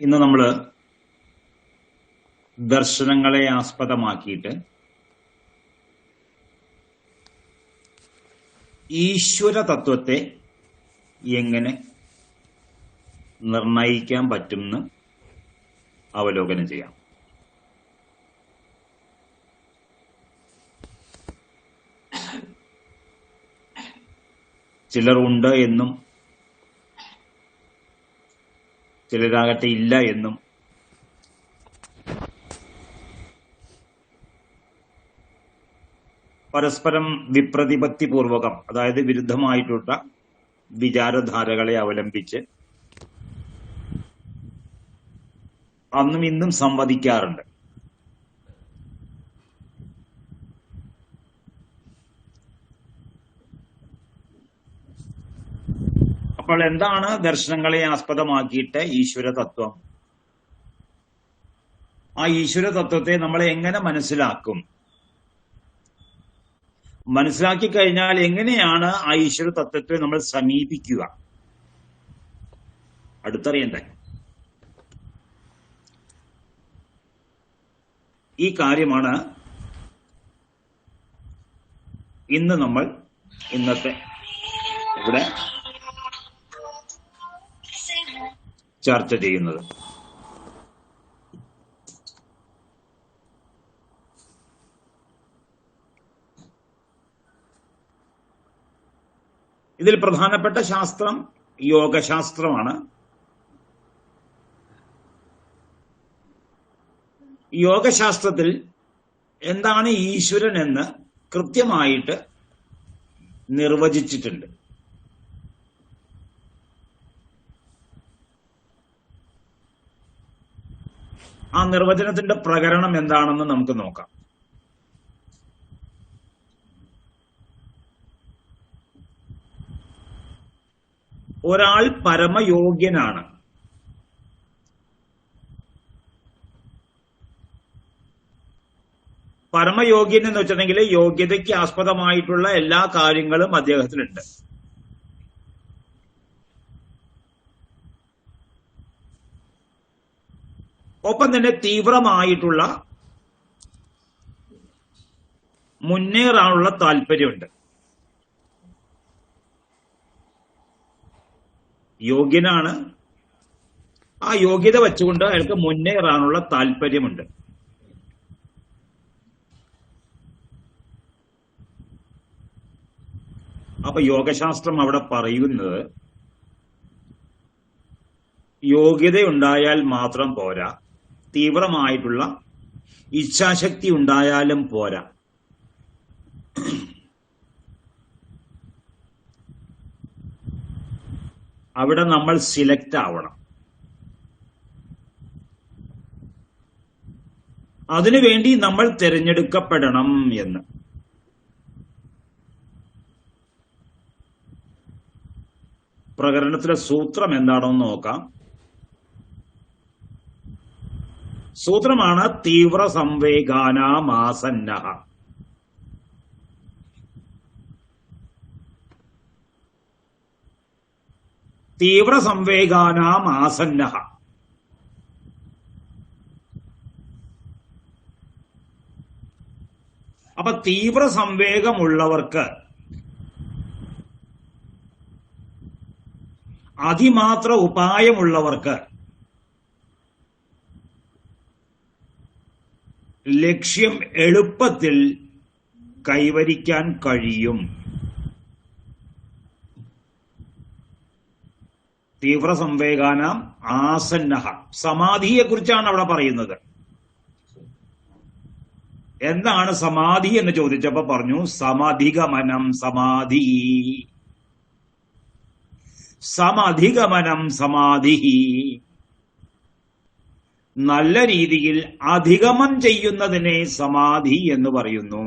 ഇന്ന് നമ്മൾ ദർശനങ്ങളെ ആസ്പദമാക്കിയിട്ട് ഈശ്വര തത്വത്തെ എങ്ങനെ നിർണയിക്കാൻ പറ്റുമെന്ന് അവലോകനം ചെയ്യാം. ചിലർ ഉണ്ട് എന്നും ചിലരാകട്ടെ ഇല്ല എന്നും പരസ്പരം വിപ്രതിപത്തിപൂർവകം, അതായത് വിരുദ്ധമായിട്ടുള്ള വിചാരധാരകളെ അവലംബിച്ച് അന്നും ഇന്നും സംവദിക്കാറുണ്ട്. അപ്പോൾ എന്താണ് ദർശനങ്ങളെ ആസ്പദമാക്കിയിട്ട് ഈശ്വര തത്വം? ആ ഈശ്വര തത്വത്തെ നമ്മൾ എങ്ങനെ മനസ്സിലാക്കും? മനസ്സിലാക്കി കഴിഞ്ഞാൽ എങ്ങനെയാണ് ആ ഈശ്വര തത്വത്തെ നമ്മൾ സമീപിക്കുക? അടുത്തറിയണ്ടേ? ഈ കാര്യമാണ് ഇന്ന് നമ്മൾ ഇന്നത്തെ ഇവിടെ ചർച്ച ചെയ്യുന്നത്. ഇതിൽ പ്രധാനപ്പെട്ട ശാസ്ത്രം യോഗശാസ്ത്രമാണ്. യോഗശാസ്ത്രത്തിൽ എന്താണ് ഈശ്വരൻ എന്ന് കൃത്യമായിട്ട് നിർവചിച്ചിട്ടുണ്ട്. ആ നിർവചനത്തിന്റെ പ്രകരണം എന്താണെന്ന് നമുക്ക് നോക്കാം. ഒരാൾ പരമയോഗ്യനാണ്. പരമയോഗ്യൻ എന്ന് വെച്ചിട്ടുണ്ടെങ്കിൽ യോഗ്യതയ്ക്ക് ആസ്പദമായിട്ടുള്ള എല്ലാ കാര്യങ്ങളും അദ്ദേഹത്തിനുണ്ട്. ഒപ്പം തന്നെ തീവ്രമായിട്ടുള്ള മുന്നേറാനുള്ള താല്പര്യമുണ്ട്. യോഗ്യനാണ്. ആ യോഗ്യത വെച്ചുകൊണ്ട് അയാൾക്ക് മുന്നേറാനുള്ള താല്പര്യമുണ്ട്. അപ്പൊ യോഗശാസ്ത്രം അവിടെ പറയുന്നത് യോഗ്യതയുണ്ടായാൽ മാത്രം പോരാ, തീവ്രമായിട്ടുള്ള ഇച്ഛാശക്തി ഉണ്ടായാലും പോരാ. അവിടെ നമ്മൾ സിലക്ട് ആവണം. അതിനുവേണ്ടി നമ്മൾ തിരഞ്ഞെടുക്കപ്പെടണം എന്ന്. പ്രകരണത്തിലെ സൂത്രം എന്താണെന്ന് നോക്കാം. സൂത്രമാണ് തീവ്ര സംവേഗാനാമാസന്നഃ. തീവ്ര സംവേഗാനാമാസന്നഃ. അപ്പൊ തീവ്ര സംവേഗമുള്ളവർക്ക്, അതിമാത്ര ഉപായമുള്ളവർക്ക് ലക്ഷ്യം എളുപ്പത്തിൽ കൈവരിക്കാൻ കഴിയും. തീവ്ര സംവേഗാനാം ആസന്നഃ. സമാധിയെ കുറിച്ചാണ് അവിടെ പറയുന്നത്. എന്താണ് സമാധി എന്ന് ചോദിച്ചപ്പോ പറഞ്ഞു സമധിഗമനം സമാധി. സമധിഗമനം സമാധി. നല്ല രീതിയിൽ അധിഗമം ചെയ്യുന്നതിനെ സമാധി എന്ന് പറയുന്നു.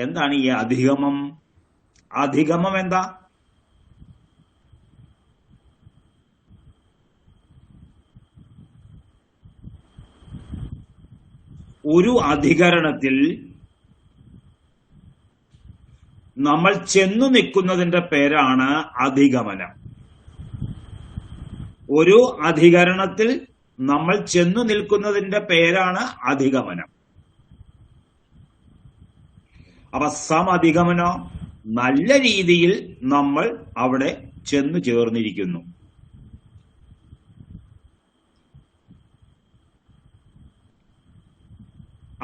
എന്താണ് ഈ അധിഗമം? അധിഗമം എന്താ? ഒരു അധികരണത്തിൽ നമ്മൾ ചെന്നു നിൽക്കുന്നതിന്റെ പേരാണ് അധിഗമനം. ഒരു അധികരണത്തിൽ നമ്മൾ ചെന്നു നിൽക്കുന്നതിന്റെ പേരാണ് അധിഗമനം. അപ്പൊ സമധിഗമനോ, നല്ല രീതിയിൽ നമ്മൾ അവിടെ ചെന്നു ചേർന്നിരിക്കുന്നു.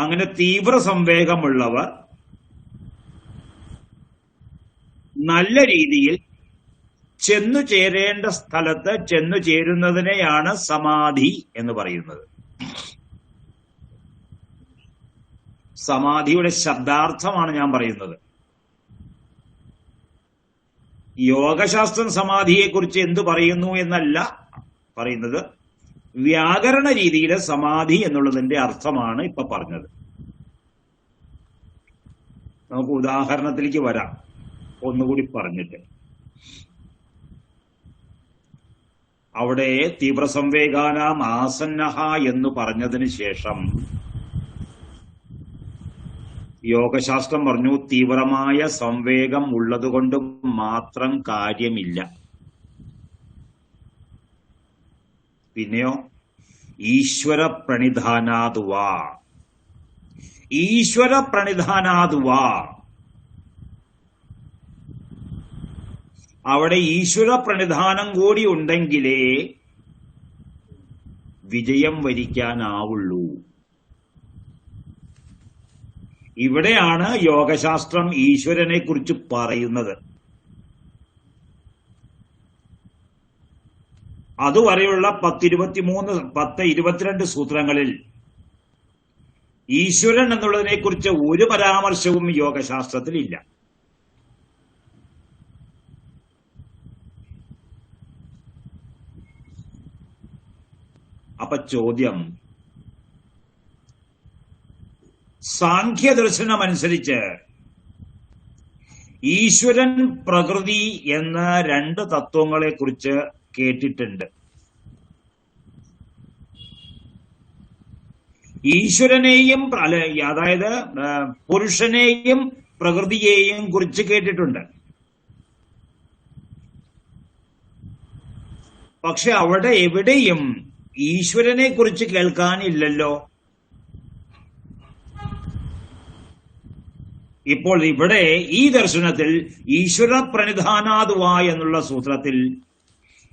അങ്ങനെ തീവ്ര സംവേഗമുള്ളവർ നല്ല രീതിയിൽ ചെന്നു ചേരേണ്ട സ്ഥലത്ത് ചെന്നു ചേരുന്നതിനെയാണ് സമാധി എന്ന് പറയുന്നത്. സമാധിയുടെ ശബ്ദാർത്ഥമാണ് ഞാൻ പറയുന്നത്. യോഗശാസ്ത്രം സമാധിയെക്കുറിച്ച് എന്തു പറയുന്നു എന്നല്ല പറയുന്നത്, വ്യാകരണ രീതിയിലെ സമാധി എന്നുള്ളതിന്റെ അർത്ഥമാണ് ഇപ്പൊ പറഞ്ഞത്. നമുക്ക് ഉദാഹരണത്തിലേക്ക് വരാം, ഒന്നുകൂടി പറഞ്ഞിട്ട്. അവിടെ തീവ്രസംവേഗാനാം ആസന്നഹ എന്ന് പറഞ്ഞതിന് ശേഷം യോഗശാസ്ത്രം പറഞ്ഞു, തീവ്രമായ സംവേഗം ഉള്ളതുകൊണ്ട് മാത്രം കാര്യമില്ല. പിന്നെയോ ഈശ്വര പ്രണിധാനാതുവാ, ഈശ്വര പ്രണിധാനാതുവാ, അവിടെ ഈശ്വര പ്രണിധാനം കൂടി ഉണ്ടെങ്കിലേ വിജയം വരിക്കാനാവുള്ളൂ. ഇവിടെയാണ് യോഗശാസ്ത്രം ഈശ്വരനെ കുറിച്ച് പറയുന്നത്. അതുവരെയുള്ള 10-22 സൂത്രങ്ങളിൽ ഈശ്വരൻ എന്നുള്ളതിനെ കുറിച്ച് ഒരു പരാമർശവും യോഗശാസ്ത്രത്തിൽ ഇല്ല. അപ്പൊ ചോദ്യം, സാഖ്യദർശനമനുസരിച്ച് ഈശ്വരൻ പ്രകൃതി എന്ന 2 തത്വങ്ങളെ കുറിച്ച് കേട്ടിട്ടുണ്ട്. ഈശ്വരനെയും അതായത് പുരുഷനെയും പ്രകൃതിയെയും കുറിച്ച് കേട്ടിട്ടുണ്ട്. പക്ഷെ അവിടെ എവിടെയും ഈശ്വരനെ കുറിച്ച് കേൾക്കാനില്ലല്ലോ. ഇപ്പോൾ ഇവിടെ ഈ ദർശനത്തിൽ ഈശ്വര പ്രണിധാനാതുവാ എന്നുള്ള സൂത്രത്തിൽ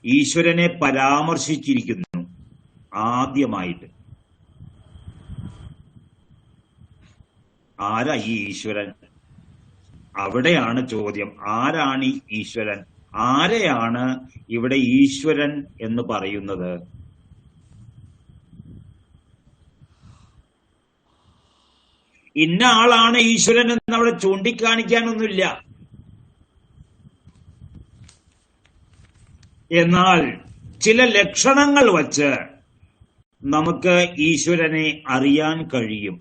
ഈശ്വരനെ പരാമർശിച്ചിരിക്കുന്നു ആദ്യമായിട്ട്. ആരാ ഈ ഈശ്വരൻ? അവിടെയാണ് ചോദ്യം. ആരാണ് ഈ ഈശ്വരൻ? ആരെയാണ് ഇവിടെ ഈശ്വരൻ എന്ന് പറയുന്നത്? ഇന്ന ആളാണ് ഈശ്വരൻ എന്ന് അവിടെ ചൂണ്ടിക്കാണിക്കാനൊന്നുമില്ല. എന്നാൽ ചില ലക്ഷണങ്ങൾ വച്ച് നമുക്ക് ഈശ്വരനെ അറിയാൻ കഴിയും.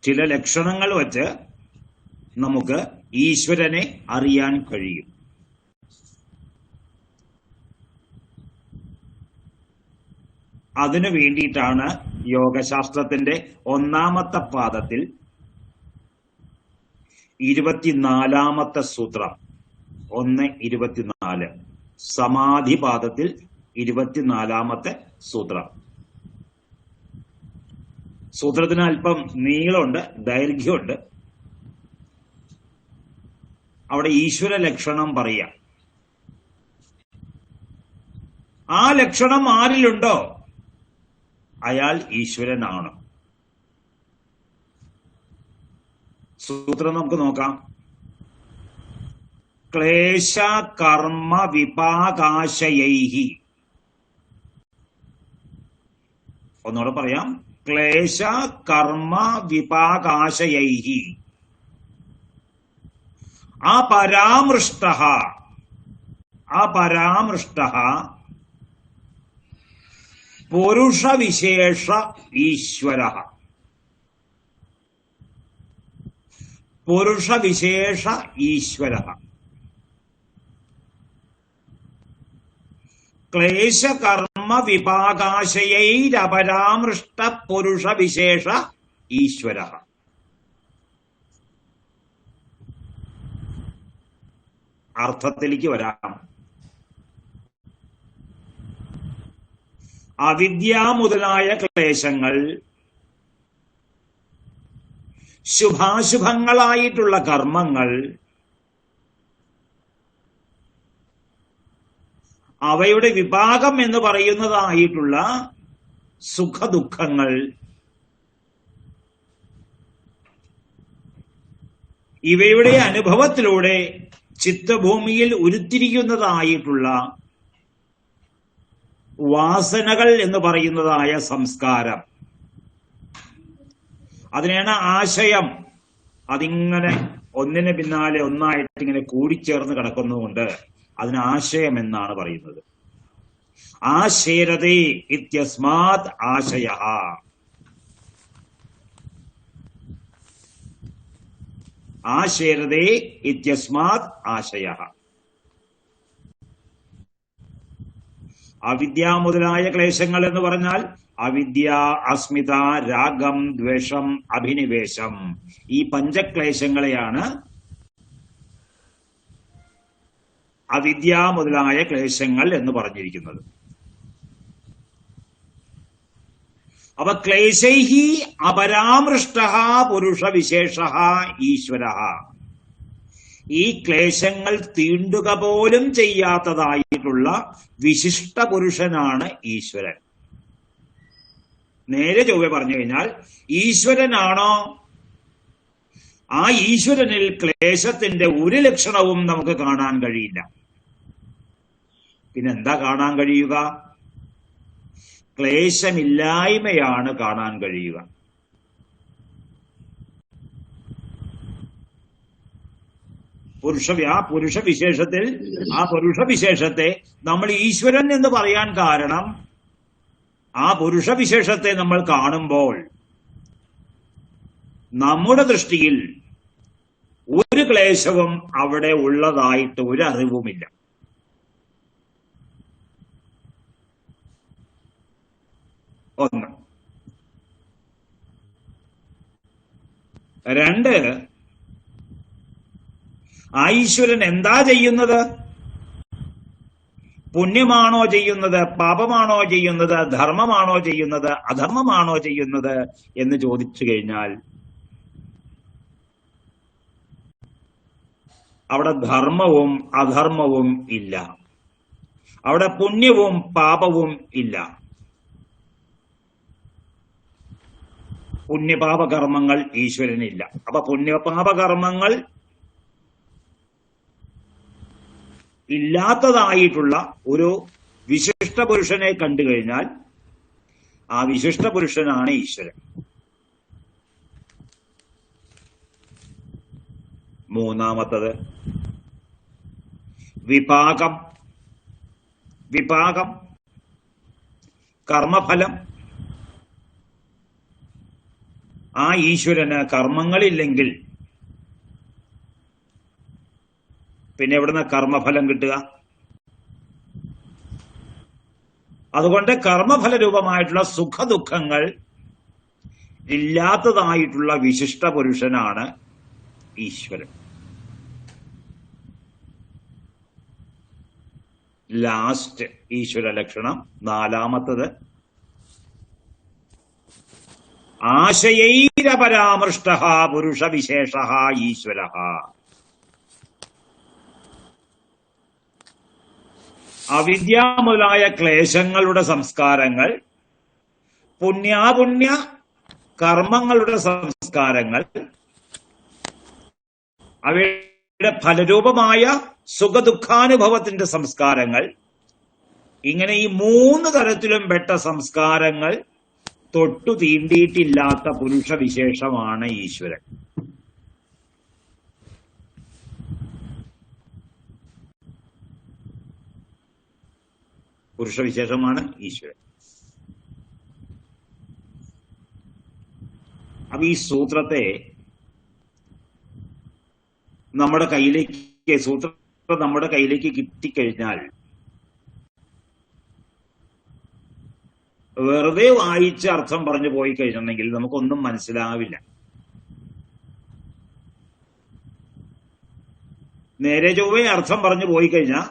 ചില ലക്ഷണങ്ങൾ വച്ച് നമുക്ക് ഈശ്വരനെ അറിയാൻ കഴിയും. അതിനു വേണ്ടിയിട്ടാണ് യോഗശാസ്ത്രത്തിന്റെ 1-ാമത്തെ പാദത്തിൽ 24-ാമത്തെ സൂത്രം 1:24, സമാധി പാദത്തിൽ 24-ാമത്തെ സൂത്രം. സൂത്രത്തിന് അല്പം നീളമുണ്ട്, ദൈർഘ്യമുണ്ട്. അവിടെ ഈശ്വര ലക്ഷണം പറയാം. ആ ലക്ഷണം ആരിലുണ്ടോ അയാൾ ഈശ്വരനാണ്. സൂത്രം നമുക്ക് നോക്കാം. ക്ലേശ കർമ്മ വിപാകാശയൈഹി. ഒന്നുകൂടെ പറയാം. ക്ലേശ കർമ്മ വിപാകാശയൈഹി അപരാമൃഷ്ടഃ പുരുഷവിശേഷ ഈശ്വരഃ. പുരുഷവിശേഷ ഈശ്വരഃ. ക്ലേശകർമ്മ വിപാകാശയൈരപരാമൃഷ്ട പുരുഷവിശേഷ ഈശ്വരഃ. അർത്ഥത്തിലേക്ക് വരാം. അവിദ്യ മുതലായ ക്ലേശങ്ങൾ ശുഭാശുഭങ്ങളായിട്ടുള്ള കർമ്മങ്ങൾ അവയുടെ വിഭാഗം എന്ന് പറയുന്നതായിട്ടുള്ള സുഖദുഃഖങ്ങൾ ഇവയുടെ അനുഭവത്തിലൂടെ ചിത്തഭൂമിയിൽ ഉരുത്തിരിക്കുന്നതായിട്ടുള്ള വാസനകൾ എന്ന് പറയുന്നതായ സംസ്കാരം, അതിനെയാണ് ആശയം. അതിങ്ങനെ ഒന്നിന് പിന്നാലെ ഒന്നായിട്ട് ഇങ്ങനെ കൂടിച്ചേർന്ന് കിടക്കുന്നതുകൊണ്ട് അതിന് ആശയം എന്നാണ് പറയുന്നത്. ആശേരതേ ഇത്യസ്മാത് ആശയഃ. ആശേരതേ ഇത്യസ്മാത് ആശയഃ. അവിദ്യ മുതലായ ക്ലേശങ്ങൾ എന്ന് പറഞ്ഞാൽ അവിദ്യ, അസ്മിത, രാഗം, ദ്വേഷം, അഭിനിവേശം, ഈ പഞ്ചക്ലേശങ്ങളെയാണ് അവിദ്യ മുതലായ ക്ലേശങ്ങൾ എന്ന് പറഞ്ഞിരിക്കുന്നത്. അപ്പൊ ക്ലേശൈഹി അപരാമൃഷ്ടഃ പുരുഷവിശേഷഃ ഈശ്വരഃ. ഈ ക്ലേശങ്ങൾ തീണ്ടുക പോലും ചെയ്യാത്തതായിട്ടുള്ള വിശിഷ്ട പുരുഷനാണ് ഈശ്വരൻ. നേരെ ചൊവ്വെ പറഞ്ഞു കഴിഞ്ഞാൽ ഈശ്വരനാണോ? ആ ഈശ്വരനിൽ ക്ലേശത്തിന്റെ ഒരു ലക്ഷണവും നമുക്ക് കാണാൻ കഴിയില്ല. പിന്നെന്താ കാണാൻ കഴിയുക? ക്ലേശമില്ലായ്മയാണ് കാണാൻ കഴിയുക. പുരുഷവിശേഷത്തിൽ ആ പുരുഷവിശേഷത്തെ നമ്മൾ ഈശ്വരൻ എന്ന് പറയാൻ കാരണം, ആ പുരുഷവിശേഷത്തെ നമ്മൾ കാണുമ്പോൾ നമ്മുടെ ദൃഷ്ടിയിൽ ഒരു ക്ലേശവും അവിടെ ഉള്ളതായിട്ട് ഒരു അറിവുമില്ല. ഒന്ന്. രണ്ട്, ഈശ്വരൻ എന്താ ചെയ്യുന്നത്? പുണ്യമാണോ ചെയ്യുന്നത്, പാപമാണോ ചെയ്യുന്നത്, ധർമ്മമാണോ ചെയ്യുന്നത്, അധർമ്മമാണോ ചെയ്യുന്നത് എന്ന് ചോദിച്ചു കഴിഞ്ഞാൽ അവിടെ ധർമ്മവും അധർമ്മവും ഇല്ല, അവിടെ പുണ്യവും പാപവും ഇല്ല. പുണ്യപാപകർമ്മങ്ങൾ ഈശ്വരനില്ല. അപ്പൊ പുണ്യപാപകർമ്മങ്ങൾ ഇല്ലാത്തതായിട്ടുള്ള ഒരു വിശിഷ്ട പുരുഷനെ കണ്ടു കഴിഞ്ഞാൽ ആ വിശിഷ്ട പുരുഷനാണ് ഈശ്വരൻ. മൂന്നാമത്തത് വിപാകം. വിപാകം, കർമ്മഫലം. ആ ഈശ്വരന് കർമ്മങ്ങളില്ലെങ്കിൽ പിന്നെ എവിടുന്ന കർമ്മഫലം കിട്ടുക? അതുകൊണ്ട് കർമ്മഫല രൂപമായിട്ടുള്ള സുഖദുഃഖങ്ങൾ ഇല്ലാത്തതായിട്ടുള്ള വിശിഷ്ട പുരുഷനാണ് ഈശ്വരൻ. ലാസ്റ്റ് ഈശ്വര ലക്ഷണം നാലാമത്തത് ആശയൈരപരാമൃഷ്ടഃ പുരുഷവിശേഷഃ ഈശ്വരഃ. അവിദ്യ മുതലായ ക്ലേശങ്ങളുടെ സംസ്കാരങ്ങൾ, പുണ്യാപുണ്യ കർമ്മങ്ങളുടെ സംസ്കാരങ്ങൾ, അവയുടെ ഫലരൂപമായ സുഖദുഃഖാനുഭവത്തിന്റെ സംസ്കാരങ്ങൾ, ഇങ്ങനെ ഈ മൂന്ന് തരത്തിലും പെട്ട സംസ്കാരങ്ങൾ തൊട്ടു തീണ്ടിയിട്ടില്ലാത്ത പുരുഷവിശേഷമാണ് ഈശ്വരൻ. പുരുഷവിശേഷമാണ് ഈശ്വരൻ. അപ്പൊ ഈ സൂത്രത്തെ നമ്മുടെ കയ്യിലേക്ക് കിട്ടിക്കഴിഞ്ഞാൽ വെറുതെ വായിച്ച് അർത്ഥം പറഞ്ഞു പോയി കഴിഞ്ഞിട്ടുണ്ടെങ്കിൽ നമുക്കൊന്നും മനസ്സിലാവില്ല. നേരെ ചൊവ്വേ അർത്ഥം പറഞ്ഞു പോയി കഴിഞ്ഞാൽ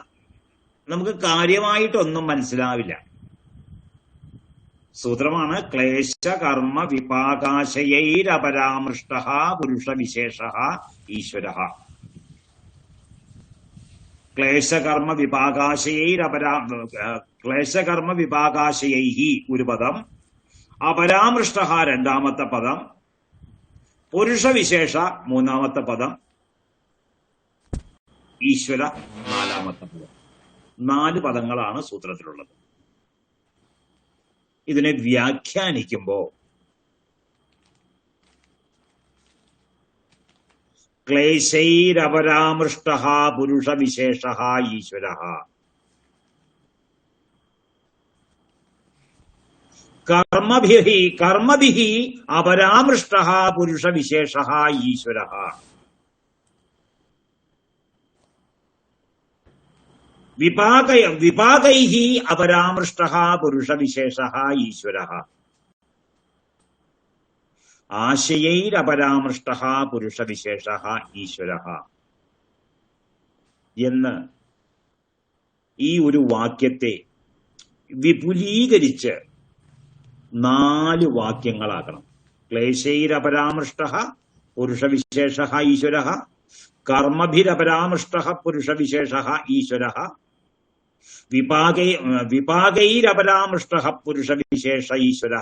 നമുക്ക് കാര്യമായിട്ടൊന്നും മനസ്സിലാവില്ല. സൂത്രമാണ് ക്ലേശകർമ്മ വിപാകാശയൈരപരാമൃഷ്ട പുരുഷവിശേഷ ഈശ്വര. ക്ലേശകർമ്മ വിപാകാശയൈ ഒരു പദം, അപരാമൃഷ്ട രണ്ടാമത്തെ പദം, പുരുഷവിശേഷ മൂന്നാമത്തെ പദം, ഈശ്വര നാലാമത്തെ പദം. 4 പദങ്ങളാണ് സൂത്രത്തിലുള്ളത്. ഇതിനെ വ്യാഖ്യാനിക്കുമ്പോ ക്ലേശൈരപരാമൃഷ്ട പുരുഷവിശേഷ ഈശ്വര. കർമ്മഭിः അപരാമൃഷ്ട പുരുഷവിശേഷ ഈശ്വര. വിപാകൈः അപരാമൃഷ്ട പുരുഷവിശേഷ ഈശ്വര. ആശയൈരപരാമൃഷ്ട പുരുഷവിശേഷ ഈശ്വര എന്ന് ഈ ഒരു വാക്യത്തെ വിപുലീകരിച്ച് 4 വാക്യങ്ങളാക്കണം. ക്ലേശൈരപരാമൃഷ്ട പുരുഷവിശേഷ ഈശ്വര, കർമ്മഭിരപരാമൃഷ്ട പുരുഷവിശേഷ ഈശ്വര, വിപാകൈരപരാമൃഷ്ട പുരുഷവിശേഷ ഈശ്വര,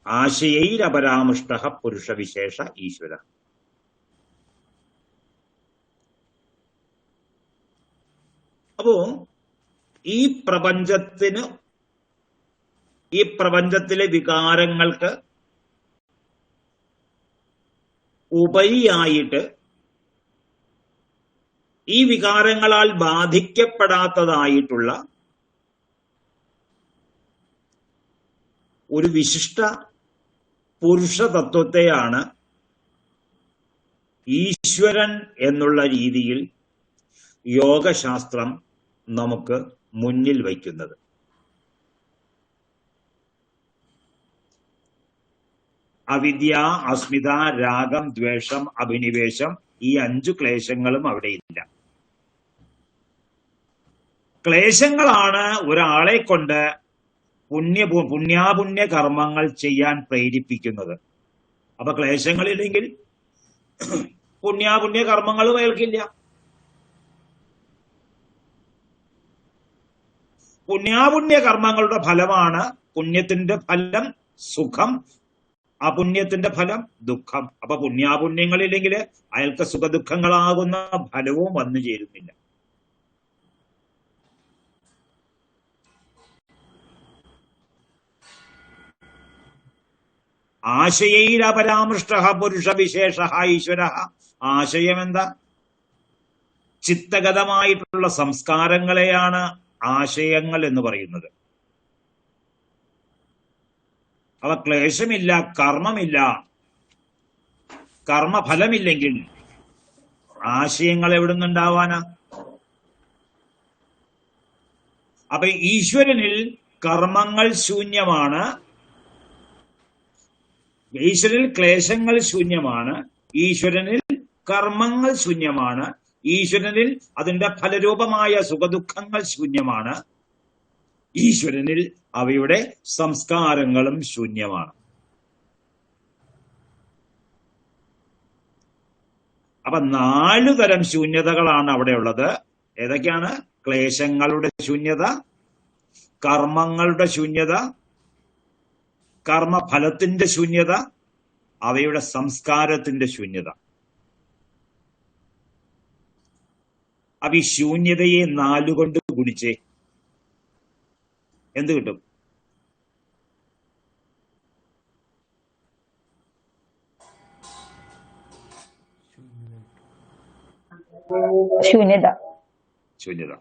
ആശയൈരപരാമൃഷ്ട പുരുഷവിശേഷ ഈശ്വര. അപ്പോ ഈ പ്രപഞ്ചത്തിലെ വികാരങ്ങൾക്ക് ഉപരിയായിട്ട് ഈ വികാരങ്ങളാൽ ബാധിക്കപ്പെടാത്തതായിട്ടുള്ള ഒരു വിശിഷ്ട പുരുഷതത്വത്തെയാണ് ഈശ്വരൻ എന്നുള്ള രീതിയിൽ യോഗശാസ്ത്രം നമുക്ക് മുന്നിൽ വയ്ക്കുന്നത്. അവിദ്യ, അസ്മിത, രാഗം, ദ്വേഷം, അഭിനിവേശം, ഈ 5 ക്ലേശങ്ങളും അവിടെ ഇല്ല. ക്ലേശങ്ങളാണ് ഒരാളെ കൊണ്ട് പുണ്യാപുണ്യ കർമ്മങ്ങൾ ചെയ്യാൻ പ്രേരിപ്പിക്കുന്നത്. അപ്പൊ ക്ലേശങ്ങളില്ലെങ്കിൽ പുണ്യാപുണ്യ കർമ്മങ്ങളും അയാൾക്കില്ല. പുണ്യാപുണ്യ കർമ്മങ്ങളുടെ ഫലമാണ് പുണ്യത്തിന്റെ ഫലം സുഖം, അപുണ്യത്തിന്റെ ഫലം ദുഃഖം. അപ്പൊ പുണ്യാപുണ്യങ്ങളില്ലെങ്കിൽ അയാൾക്ക് സുഖദുഃഖങ്ങളാകുന്ന ഫലവും വന്നു ചേരുന്നില്ല. ആശയൈരപരാമൃഷ്ട പുരുഷവിശേഷ ഈശ്വര. ആശയം എന്താ? ചിത്തഗതമായിട്ടുള്ള സംസ്കാരങ്ങളെയാണ് ആശയങ്ങൾ എന്ന് പറയുന്നത്. അവ ക്ലേശമില്ല, കർമ്മമില്ല, കർമ്മഫലമില്ലെങ്കിൽ ആശയങ്ങൾ എവിടുന്നുണ്ടാവാനാ? അപ്പൊ ഈശ്വരനിൽ കർമ്മങ്ങൾ ശൂന്യമാണ്, ഈശ്വരനിൽ ക്ലേശങ്ങൾ ശൂന്യമാണ്, ഈശ്വരനിൽ കർമ്മങ്ങൾ ശൂന്യമാണ്, ഈശ്വരനിൽ അതിന്റെ ഫലരൂപമായ സുഖദുഃഖങ്ങൾ ശൂന്യമാണ്, ഈശ്വരനിൽ അവയുടെ സംസ്കാരങ്ങളും ശൂന്യമാണ്. അപ്പൊ 4 തരം ശൂന്യതകളാണ് അവിടെ ഉള്ളത്. ഏതൊക്കെയാണ്? ക്ലേശങ്ങളുടെ ശൂന്യത, കർമ്മങ്ങളുടെ ശൂന്യത, കർമ്മഫലത്തിന്റെ ശൂന്യത, അവയുടെ സംസ്കാരത്തിന്റെ ശൂന്യത. അപ്പൊ ഈ ശൂന്യതയെ 4 കൊണ്ട് ഗുണിച്ചേ എന്ത് കിട്ടും? ശൂന്യത. ശൂന്യത.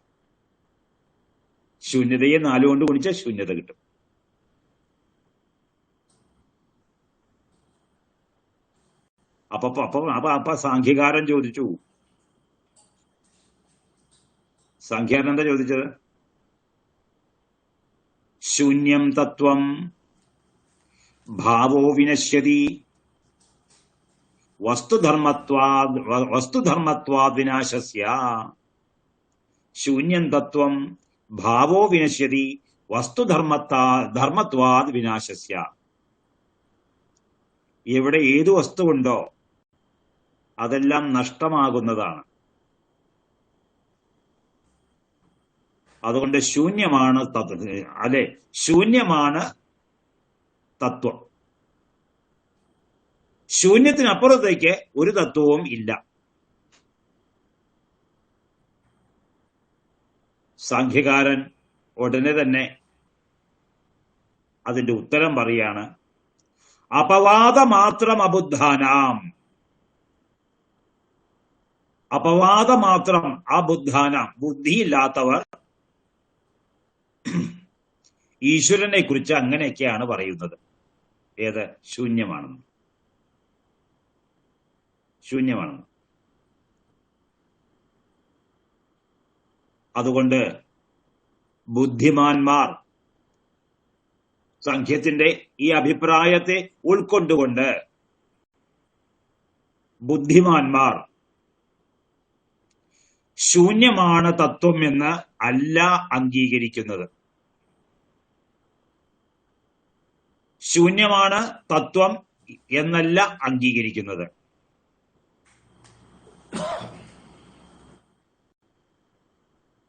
ശൂന്യതയെ 4 കൊണ്ട് ഗുണിച്ച ശൂന്യത കിട്ടും. അപ്പൊ സാഖ്യകാരൻ ചോദിച്ചു, സാഖ്യകാരൻ എന്താ ചോദിച്ചത്? ശൂന്യം തത്വം ഭാവോ വിനശ്യതി വസ്തുധർമ്മത്വാദ് വിനാശസ്യ. ശൂന്യം തത്വം ഭാവോ വിനശ്യതി ധർമ്മത്വാദ് വിനാശസ്യ. എവിടെ ഏതു വസ്തുവുണ്ടോ അതെല്ലാം നഷ്ടമാകുന്നതാണ്. അതുകൊണ്ട് ശൂന്യമാണ് അല്ലെ, ശൂന്യമാണ് തത്വം. ശൂന്യത്തിനപ്പുറത്തേക്ക് ഒരു തത്വവും ഇല്ല. സാഖ്യകാരൻ ഉടനെ തന്നെ അതിന്റെ ഉത്തരം പറയാണ്, അപവാദമാത്രം അബുദ്ധാനാം. അപവാദമാത്രം അബുദ്ധാനാം, ബുദ്ധിയില്ലാത്തവർ ഈശ്വരനെ കുറിച്ച് അങ്ങനെയൊക്കെയാണ് പറയുന്നത്. ഏത്? ശൂന്യമാണെന്ന്. ശൂന്യമാണെന്ന്. അതുകൊണ്ട് ബുദ്ധിമാന്മാർ സംഖ്യത്തിന്റെ ഈ അഭിപ്രായത്തെ ഉൾക്കൊണ്ടുകൊണ്ട് ബുദ്ധിമാന്മാർ ശൂന്യമാണ് തത്വം എന്ന് അല്ല അംഗീകരിക്കുന്നത്. ശൂന്യമാണ് തത്വം എന്നല്ല അംഗീകരിക്കുന്നത്.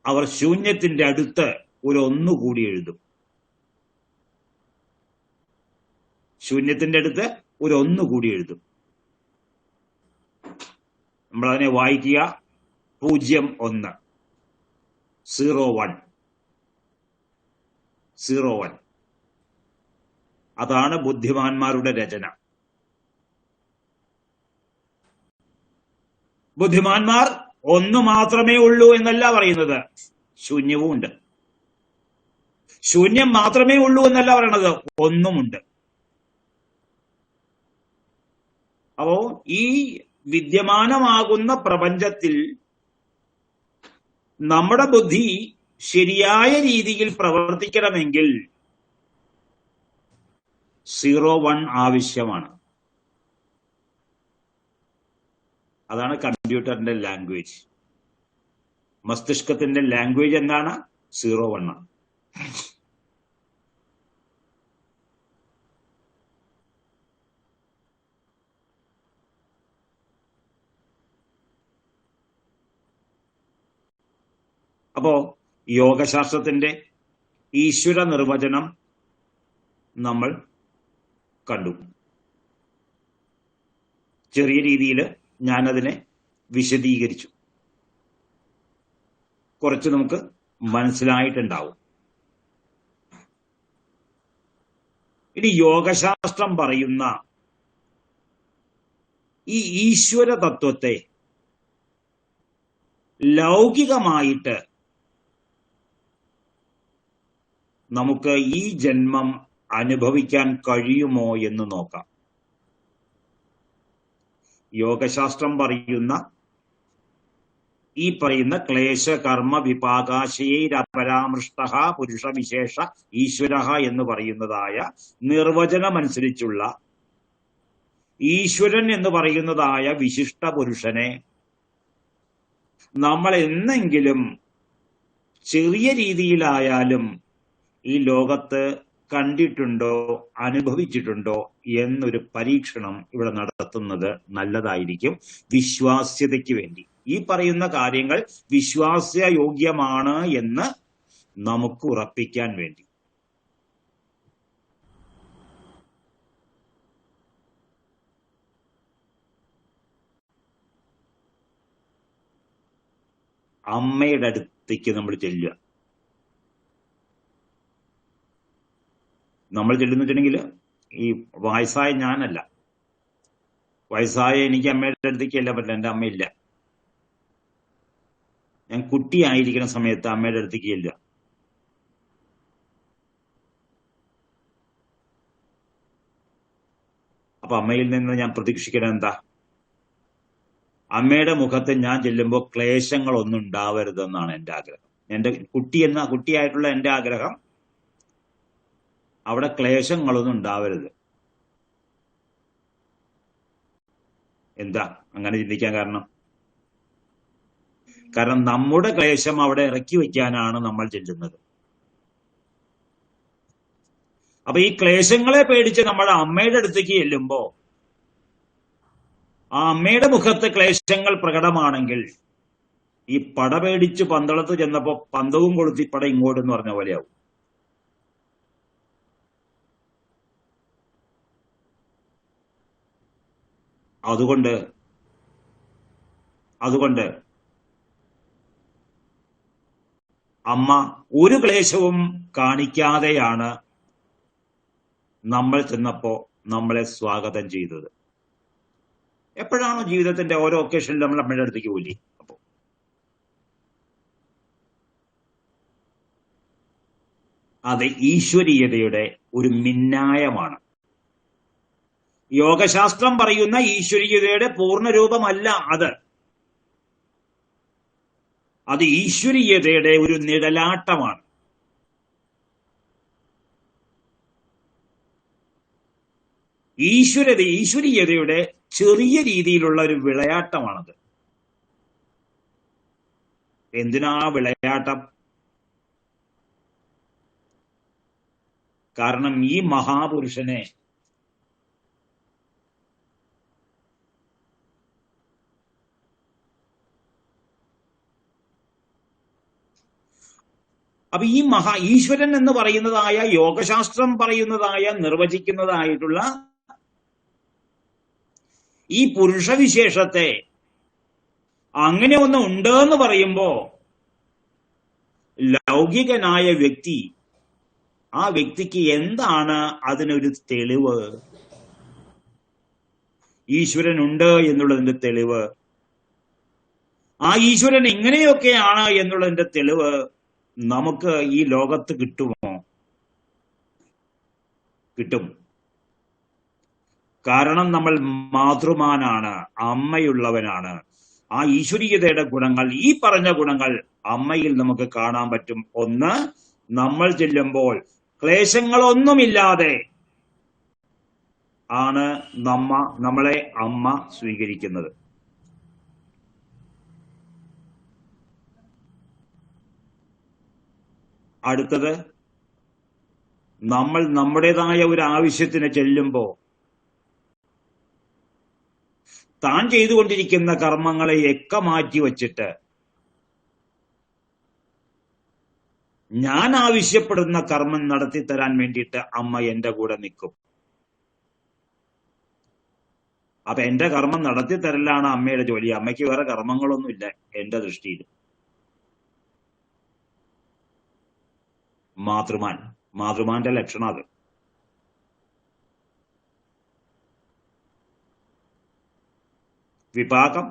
അവർ ശൂന്യത്തിന്റെ അടുത്ത് ഒരു ഒന്നുകൂടി എഴുതും. ശൂന്യത്തിന്റെ അടുത്ത് ഒരു ഒന്നുകൂടി എഴുതും. നമ്മളതിനെ വായിക്കുക 01 01 01. അതാണ് ബുദ്ധിമാന്മാരുടെ രചന. ബുദ്ധിമാന്മാർ ഒന്ന് മാത്രമേ ഉള്ളൂ എന്നല്ല പറയുന്നത്, ശൂന്യവും ഉണ്ട്. ശൂന്യം മാത്രമേ ഉള്ളൂ എന്നല്ല പറയണത്, ഒന്നുമുണ്ട്. അപ്പോ ഈ വിദ്യമാനമാകുന്ന പ്രപഞ്ചത്തിൽ നമ്മുടെ ബുദ്ധി ശരിയായ രീതിയിൽ പ്രവർത്തിക്കണമെങ്കിൽ 01 ആവശ്യമാണ്. അതാണ് കമ്പ്യൂട്ടറിന്റെ ലാംഗ്വേജ്. മസ്തിഷ്കത്തിന്റെ ലാംഗ്വേജ് എന്താണ്? 01. അപ്പോ യോഗശാസ്ത്രത്തിന്റെ ഈശ്വര നിർവചനം നമ്മൾ കണ്ടു. ചെറിയ രീതിയിൽ ഞാനതിനെ വിശദീകരിച്ചു. കുറച്ച് നമുക്ക് മനസ്സിലായിട്ടുണ്ടാവും. ഇനി യോഗശാസ്ത്രം പറയുന്ന ഈ ഈശ്വര തത്വത്തെ ലൗകികമായിട്ട് നമുക്ക് ഈ ജന്മം അനുഭവിക്കാൻ കഴിയുമോ എന്ന് നോക്കാം. യോഗശാസ്ത്രം പറയുന്ന ഈ പറയുന്ന ക്ലേശ കർമ്മ വിപാകാശയൈരപരാമൃഷ്ട പുരുഷവിശേഷ ഈശ്വര എന്ന് പറയുന്നതായ നിർവചനമനുസരിച്ചുള്ള ഈശ്വരൻ എന്ന് പറയുന്നതായ വിശിഷ്ട പുരുഷനെ നമ്മൾ എന്നെങ്കിലും ചെറിയ രീതിയിലായാലും ഈ ലോകത്ത് കണ്ടിട്ടുണ്ടോ, അനുഭവിച്ചിട്ടുണ്ടോ എന്നൊരു പരീക്ഷണം ഇവിടെ നടത്തുന്നത് നല്ലതായിരിക്കും, വിശ്വാസ്യതയ്ക്ക് വേണ്ടി. ഈ പറയുന്ന കാര്യങ്ങൾ വിശ്വാസ്യയോഗ്യമാണ് എന്ന് നമുക്ക് ഉറപ്പിക്കാൻ വേണ്ടി. അമ്മയുടെ അടുത്തേക്ക് നമ്മൾ ചെല്ലുക. നമ്മൾ ചെല്ലുന്നിട്ടുണ്ടെങ്കിൽ ഈ വയസ്സായ ഞാനല്ല, വയസ്സായ എനിക്ക് അമ്മയുടെ അടുത്തേക്ക് ചെല്ലാൻ പറ്റില്ല, എൻ്റെ അമ്മയില്ല. ഞാൻ കുട്ടിയായിരിക്കുന്ന സമയത്ത് അമ്മയുടെ അടുത്തേക്ക് ചെല്ലുക. അപ്പൊ അമ്മയിൽ നിന്ന് ഞാൻ പ്രതീക്ഷിക്കണം എന്താ? അമ്മയുടെ മുഖത്ത് ഞാൻ ചെല്ലുമ്പോൾ ക്ലേശങ്ങളൊന്നും ഉണ്ടാവരുതെന്നാണ് എൻ്റെ ആഗ്രഹം. എൻ്റെ കുട്ടിയായിട്ടുള്ള എൻ്റെ ആഗ്രഹം അവിടെ ക്ലേശങ്ങളൊന്നും ഉണ്ടാവരുത്. എന്താ അങ്ങനെ ചിന്തിക്കാൻ കാരണം? കാരണം നമ്മുടെ ക്ലേശം അവിടെ ഇറക്കി വയ്ക്കാനാണ് നമ്മൾ ചെല്ലുന്നത്. അപ്പൊ ഈ ക്ലേശങ്ങളെ പേടിച്ച് നമ്മുടെ അമ്മയുടെ അടുത്തേക്ക് ചെല്ലുമ്പോ ആ അമ്മയുടെ മുഖത്ത് ക്ലേശങ്ങൾ പ്രകടമാണെങ്കിൽ ഈ പട പേടിച്ച് പന്തളത്ത് ചെന്നപ്പോ പന്തവും കൊളുത്തി പട ഇങ്ങോട്ടെന്ന് പറഞ്ഞ പോലെയാവും. അതുകൊണ്ട് അമ്മ ഒരു ക്ലേശവും കാണിക്കാതെയാണ് നമ്മൾ ചെന്നപ്പോ നമ്മളെ സ്വാഗതം ചെയ്തത്. എപ്പോഴാണോ ജീവിതത്തിന്റെ ഓരോ ഒക്കേഷനിൽ നമ്മൾ അമ്മയുടെ അടുത്തേക്ക് പോലി. അപ്പോ അത് ഈശ്വരീയതയുടെ ഒരു മിന്നായമാണ്. യോഗശാസ്ത്രം പറയുന്ന ഈശ്വരീയതയുടെ പൂർണ്ണരൂപമല്ല അത് ഈശ്വരീയതയുടെ ഒരു നിഴലാട്ടമാണ്. ഈശ്വരീയതയുടെ ചെറിയ രീതിയിലുള്ള ഒരു വിളയാട്ടമാണത്. എന്തിനാ വിളയാട്ടം? കാരണം ഈ മഹാപുരുഷനെ അപ്പൊ ഈ ഈശ്വരൻ എന്ന് പറയുന്നതായ യോഗശാസ്ത്രം പറയുന്നതായ നിർവചിക്കുന്നതായിട്ടുള്ള ഈ പുരുഷവിശേഷത്തെ അങ്ങനെ ഒന്ന് ഉണ്ട് എന്ന് പറയുമ്പോ ലൗകികനായ വ്യക്തി, ആ വ്യക്തിക്ക് എന്താണ് അതിനൊരു തെളിവ്? ഈശ്വരൻ ഉണ്ട് എന്നുള്ളതിന്റെ തെളിവ്, ആ ഈശ്വരൻ ഇങ്ങനെയൊക്കെയാണ് എന്നുള്ളതിന്റെ തെളിവ് നമുക്ക് ഈ ലോകത്ത് കിട്ടുമോ? കിട്ടും. കാരണം നമ്മൾ മാതൃമാനാണ്, അമ്മയുള്ളവനാണ്. ആ ഈശ്വരീയതയുടെ ഗുണങ്ങൾ, ഈ പറഞ്ഞ ഗുണങ്ങൾ അമ്മയിൽ നമുക്ക് കാണാൻ പറ്റും. ഒന്ന്, നമ്മൾ ചെല്ലുമ്പോൾ ക്ലേശങ്ങളൊന്നുമില്ലാതെ ആണ് നമ്മളെ അമ്മ സ്വീകരിക്കുന്നത്. അടുത്തത്, നമ്മൾ നമ്മുടേതായ ഒരു ആവശ്യത്തിന് ചെല്ലുമ്പോ താൻ ചെയ്തുകൊണ്ടിരിക്കുന്ന കർമ്മങ്ങളെയൊക്കെ മാറ്റി വച്ചിട്ട് ഞാൻ ആവശ്യപ്പെടുന്ന കർമ്മം നടത്തി തരാൻ വേണ്ടിയിട്ട് അമ്മ എന്റെ കൂടെ നിൽക്കും. അപ്പൊ എന്റെ കർമ്മം നടത്തി തരലാണ് അമ്മയുടെ ജോലി. അമ്മയ്ക്ക് വേറെ കർമ്മങ്ങളൊന്നുമില്ല എന്റെ ദൃഷ്ടിയിൽ. മാതൃമാന്റെ ലക്ഷണം അത്. വിഭാഗം,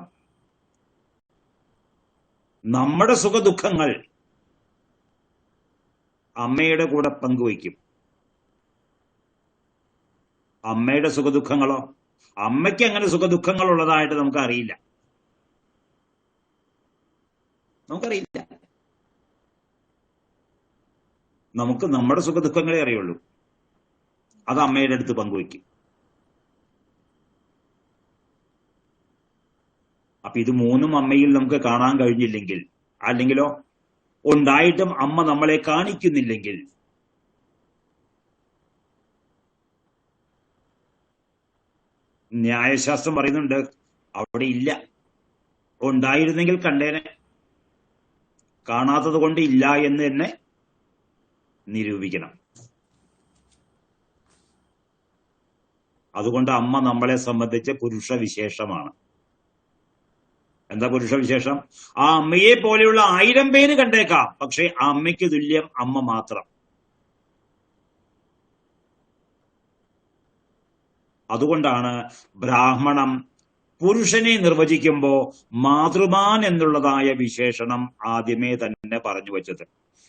നമ്മുടെ സുഖദുഃഖങ്ങൾ അമ്മയുടെ കൂടെ പങ്കുവയ്ക്കും. അമ്മയുടെ സുഖദുഃഖങ്ങളോ? അമ്മയ്ക്ക് അങ്ങനെ സുഖദുഃഖങ്ങൾ ഉള്ളതായിട്ട് നമുക്കറിയില്ല. നമുക്ക് നമ്മുടെ സുഖദുഃഖങ്ങളെ അറിയുള്ളൂ. അത് അമ്മയുടെ അടുത്ത് പങ്കുവയ്ക്കും. അപ്പൊ ഇത് മൂന്നും അമ്മയിൽ നമുക്ക് കാണാൻ കഴിഞ്ഞില്ലെങ്കിൽ, അല്ലെങ്കിലോ ഉണ്ടായിട്ടും അമ്മ നമ്മളെ കാണിക്കുന്നില്ലെങ്കിൽ, ന്യായശാസ്ത്രം പറയുന്നുണ്ട് അവിടെ ഇല്ല. ഉണ്ടായിരുന്നെങ്കിൽ കണ്ടേനെ. കാണാത്തത് കൊണ്ട് ഇല്ല എന്ന് തന്നെ നിരൂപിക്കണം. അതുകൊണ്ട് അമ്മ നമ്മളെ സംബന്ധിച്ച് പുരുഷവിശേഷമാണ്. എന്താ പുരുഷവിശേഷം? ആ അമ്മയെ പോലെയുള്ള 1000 പേര് കണ്ടേക്കാം, പക്ഷെ ആ അമ്മയ്ക്ക് തുല്യം അമ്മ മാത്രം. അതുകൊണ്ടാണ് ബ്രാഹ്മണം പുരുഷനെ നിർവചിക്കുമ്പോ മാതൃമാൻ എന്നുള്ളതായ വിശേഷണം ആദ്യമേ തന്നെ പറഞ്ഞു വെച്ചത്.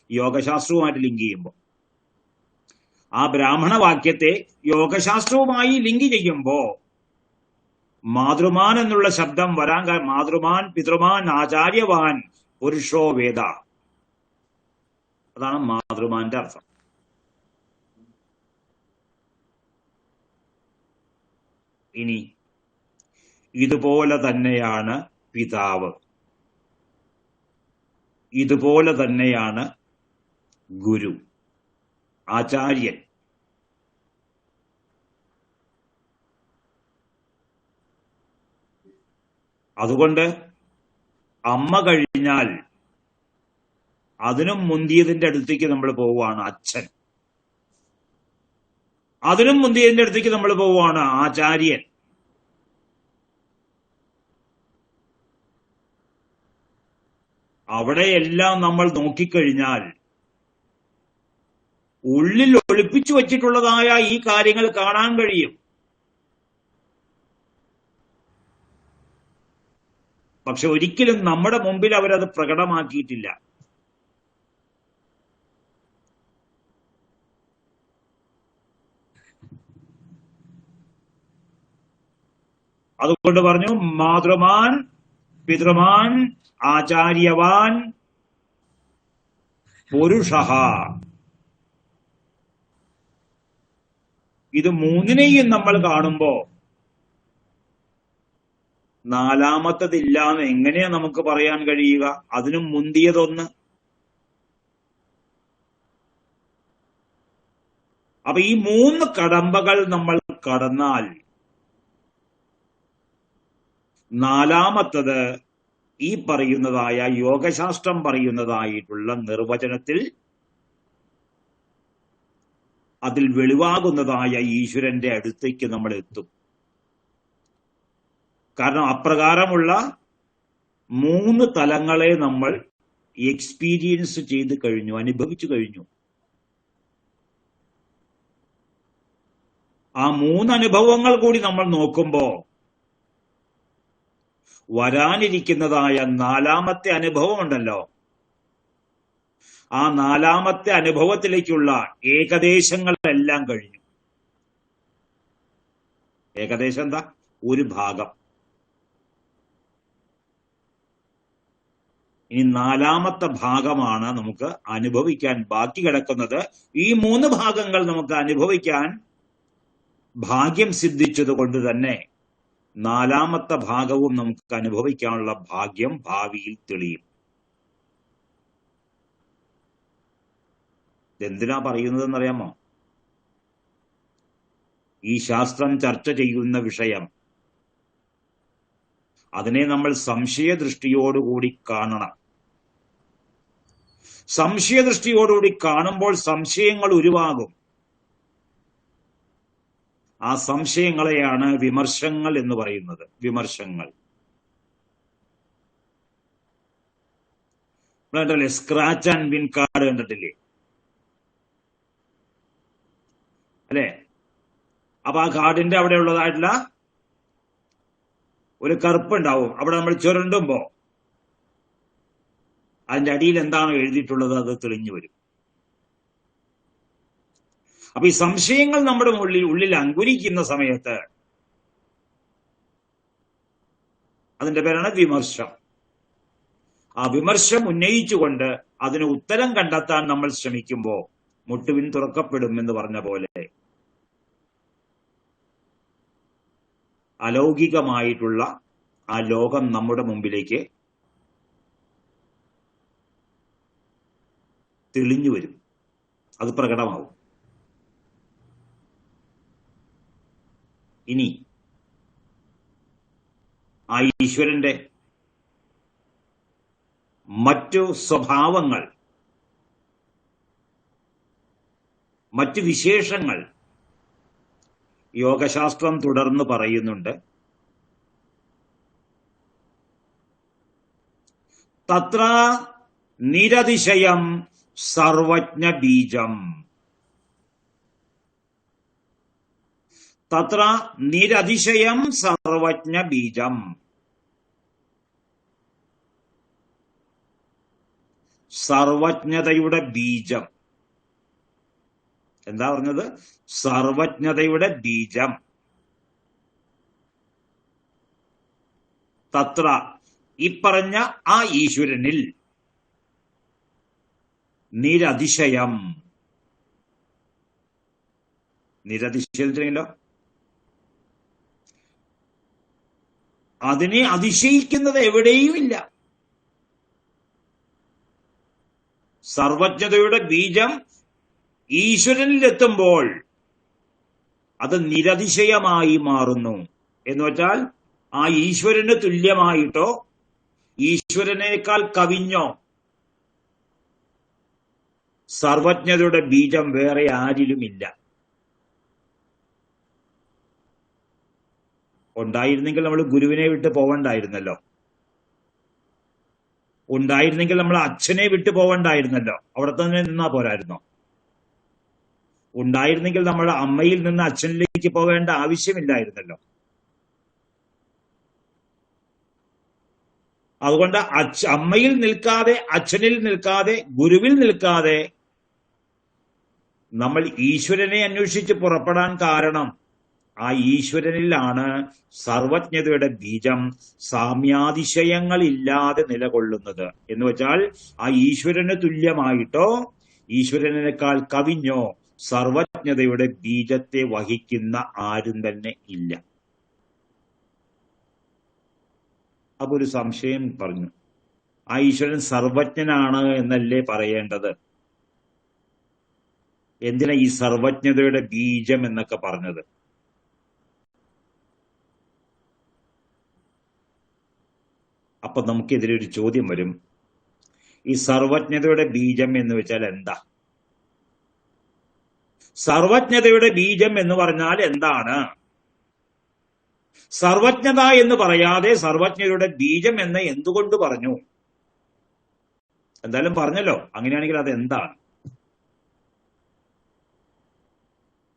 യോഗശാസ്ത്രവുമായിട്ട് ലിങ്ക് ചെയ്യുമ്പോൾ ആ ബ്രാഹ്മണ വാക്യത്തെ യോഗശാസ്ത്രവുമായി ലിങ്ക് ചെയ്യുമ്പോ മാതൃമാൻ എന്നുള്ള ശബ്ദം വരാൻ മാതൃമാൻ, പിതൃമാൻ, ആചാര്യവാൻ, പുരുഷോ വേദ, അതാണ് മാതൃമാന്റെ അർത്ഥം. ഇനി ഇതുപോലെ തന്നെയാണ് പിതാവ്. ഇതുപോലെ തന്നെയാണ് ഗുരു, ആചാര്യൻ. അതുകൊണ്ട് അമ്മ കഴിഞ്ഞാൽ അതിനും മുന്തിയതിന്റെ അടുത്തേക്ക് നമ്മൾ പോവുകയാണ് അച്ഛൻ. അതിനും മുന്തിയതിന്റെ അടുത്തേക്ക് നമ്മൾ പോവുകയാണ് ആചാര്യൻ. അവിടെയെല്ലാം നമ്മൾ നോക്കിക്കഴിഞ്ഞാൽ ഉള്ളിൽ ഒളിപ്പിച്ചു വച്ചിട്ടുള്ളതായ ഈ കാര്യങ്ങൾ കാണാൻ കഴിയും. പക്ഷെ ഒരിക്കലും നമ്മുടെ മുമ്പിൽ അവരത് പ്രകടമാക്കിയിട്ടില്ല. അതുകൊണ്ട് പറഞ്ഞു മാതൃമാൻ, പിതൃമാൻ, ആചാര്യവാൻ, പുരുഷഃ. ഇത് മൂന്നിനെയും നമ്മൾ കാണുമ്പോ നാലാമത്തതില്ലാന്ന് എങ്ങനെയാ നമുക്ക് പറയാൻ കഴിയുക? അതിനും മുന്തിയതൊന്ന്. അപ്പൊ ഈ മൂന്ന് കടമ്പകൾ നമ്മൾ കടന്നാൽ നാലാമത്തത് ഈ പറയുന്നതായ യോഗശാസ്ത്രം പറയുന്നതായിട്ടുള്ള നിർവചനത്തിൽ അതിൽ വെളിവാകുന്നതായ ഈശ്വരന്റെ അടുത്തേക്ക് നമ്മൾ എത്തും. കാരണം അപ്രകാരമുള്ള മൂന്ന് തലങ്ങളെ നമ്മൾ എക്സ്പീരിയൻസ് ചെയ്ത് കഴിഞ്ഞു, അനുഭവിച്ചു കഴിഞ്ഞു. ആ മൂന്ന് അനുഭവങ്ങൾ കൂടി നമ്മൾ നോക്കുമ്പോ വരാനിരിക്കുന്നതായ നാലാമത്തെ അനുഭവമുണ്ടല്ലോ, ആ നാലാമത്തെ അനുഭവത്തിലേക്കുള്ള ഏകദേശങ്ങളെല്ലാം കഴിഞ്ഞു. ഏകദേശം എന്താ? ഒരു ഭാഗം. ഇനി നാലാമത്തെ ഭാഗമാണ് നമുക്ക് അനുഭവിക്കാൻ ബാക്കി കിടക്കുന്നത്. ഈ മൂന്ന് ഭാഗങ്ങൾ നമുക്ക് അനുഭവിക്കാൻ ഭാഗ്യം സിദ്ധിച്ചത് കൊണ്ട് തന്നെ നാലാമത്തെ ഭാഗവും നമുക്ക് അനുഭവിക്കാനുള്ള ഭാഗ്യം ഭാവിയിൽ തെളിയും. ഇതെന്തിനാ പറയുന്നതെന്നറിയാമോ? ഈ ശാസ്ത്രം ചർച്ച ചെയ്യുന്ന വിഷയം, അതിനെ നമ്മൾ സംശയദൃഷ്ടിയോടുകൂടി കാണണം. സംശയദൃഷ്ടിയോടുകൂടി കാണുമ്പോൾ സംശയങ്ങൾ ഉരുവാകും. ആ സംശയങ്ങളെയാണ് വിമർശങ്ങൾ എന്ന് പറയുന്നത്. വിമർശങ്ങൾ കണ്ടല്ലേ? സ്ക്രാച്ച് ആൻഡ് വിൻ കാർഡ് കണ്ടിട്ടില്ലേ അല്ലെ? അപ്പൊ ആ കാർഡിന്റെ അവിടെ ഉള്ളതായിട്ടുള്ള ഒരു കറുപ്പുണ്ടാവും. അവിടെ നമ്മൾ ചുരണ്ടുമ്പോ അതിന്റെ അടിയിൽ എന്താണോ എഴുതിയിട്ടുള്ളത് അത് തെളിഞ്ഞു വരും. അപ്പൊ ഈ സംശയങ്ങൾ നമ്മുടെ ഉള്ളിൽ അങ്കുരിക്കുന്ന സമയത്ത് അതിന്റെ പേരാണ് വിമർശം. ആ വിമർശം ഉന്നയിച്ചുകൊണ്ട് അതിന് ഉത്തരം കണ്ടെത്താൻ നമ്മൾ ശ്രമിക്കുമ്പോ മുട്ടുവിൻ തുറക്കപ്പെടും എന്ന് പറഞ്ഞ പോലെ അലൗകികമായിട്ടുള്ള ആ ലോകം നമ്മുടെ മുമ്പിലേക്ക് തെളിഞ്ഞു വരും. അത് പ്രകടമാവും. ഇനി ആ ഈശ്വരന്റെ മറ്റു സ്വഭാവങ്ങൾ, മറ്റു വിശേഷങ്ങൾ യോഗശാസ്ത്രം തുടർന്ന് പറയുന്നുണ്ട്. തത്ര നിരതിശയം സർവജ്ഞ ബീജം. തത്ര നിരതിശയം സർവജ്ഞ ബീജം. സർവജ്ഞതയുടെ ബീജം. എന്താ പറഞ്ഞത്? സർവജ്ഞതയുടെ ബീജം. തത്ര ഈ പറഞ്ഞ ആ ഈശ്വരനിൽ നിരതിശയം. നിരതിശയത്തിനെങ്കിലോ അതിനെ അതിശയിക്കുന്നത് എവിടെയുമില്ല. സർവജ്ഞതയുടെ ബീജം ഈശ്വരനിലെത്തുമ്പോൾ അത് നിരതിശയമായി മാറുന്നു. എന്ന് വെച്ചാൽ ആ ഈശ്വരന് തുല്യമായിട്ടോ ഈശ്വരനേക്കാൾ കവിഞ്ഞോ സർവജ്ഞതയുടെ ബീജം വേറെ ആരിലുമില്ല. ഉണ്ടായിരുന്നെങ്കിൽ നമ്മൾ ഗുരുവിനെ വിട്ട് പോവണ്ടായിരുന്നല്ലോ. ഉണ്ടായിരുന്നെങ്കിൽ നമ്മൾ അച്ഛനെ വിട്ടു പോവണ്ടായിരുന്നല്ലോ. അവിടെ തന്നെ നിന്നാ പോരായിരുന്നോ? ഉണ്ടായിരുന്നെങ്കിൽ നമ്മൾ അമ്മയിൽ നിന്ന് അച്ഛനിലേക്ക് പോകേണ്ട ആവശ്യമില്ലായിരുന്നല്ലോ. അതുകൊണ്ട് അമ്മയിൽ നിൽക്കാതെ, അച്ഛനിൽ നിൽക്കാതെ, ഗുരുവിൽ നിൽക്കാതെ നമ്മൾ ഈശ്വരനെ അന്വേഷിച്ച് പുറപ്പെടാൻ കാരണം ആ ഈശ്വരനിലാണ് സർവജ്ഞതയുടെ ബീജം സാമ്യാതിശയങ്ങളില്ലാതെ നിലകൊള്ളുന്നത്. എന്ന് വെച്ചാൽ ആ ഈശ്വരന് തുല്യമായിട്ടോ ഈശ്വരനേക്കാൾ കവിഞ്ഞോ സർവജ്ഞതയുടെ ബീജത്തെ വഹിക്കുന്ന ആരും തന്നെ ഇല്ല. അപ്പൊ ഒരു സംശയം പറഞ്ഞു, ആ ഈശ്വരൻ സർവജ്ഞനാണ് എന്നല്ലേ പറയേണ്ടത്? എന്തിനാ ഈ സർവജ്ഞതയുടെ ബീജം എന്നൊക്കെ പറഞ്ഞത്? അപ്പൊ നമുക്കെതിരെ ഒരു ചോദ്യം വരും, ഈ സർവജ്ഞതയുടെ ബീജം എന്ന് വെച്ചാൽ എന്താ? സർവജ്ഞതയുടെ ബീജം എന്ന് പറഞ്ഞാൽ എന്താണ്? സർവജ്ഞത എന്ന് പറയാതെ സർവജ്ഞതയുടെ ബീജം എന്ന് എന്തുകൊണ്ട് പറഞ്ഞു? എന്തായാലും പറഞ്ഞല്ലോ, അങ്ങനെയാണെങ്കിൽ അത് എന്താണ്?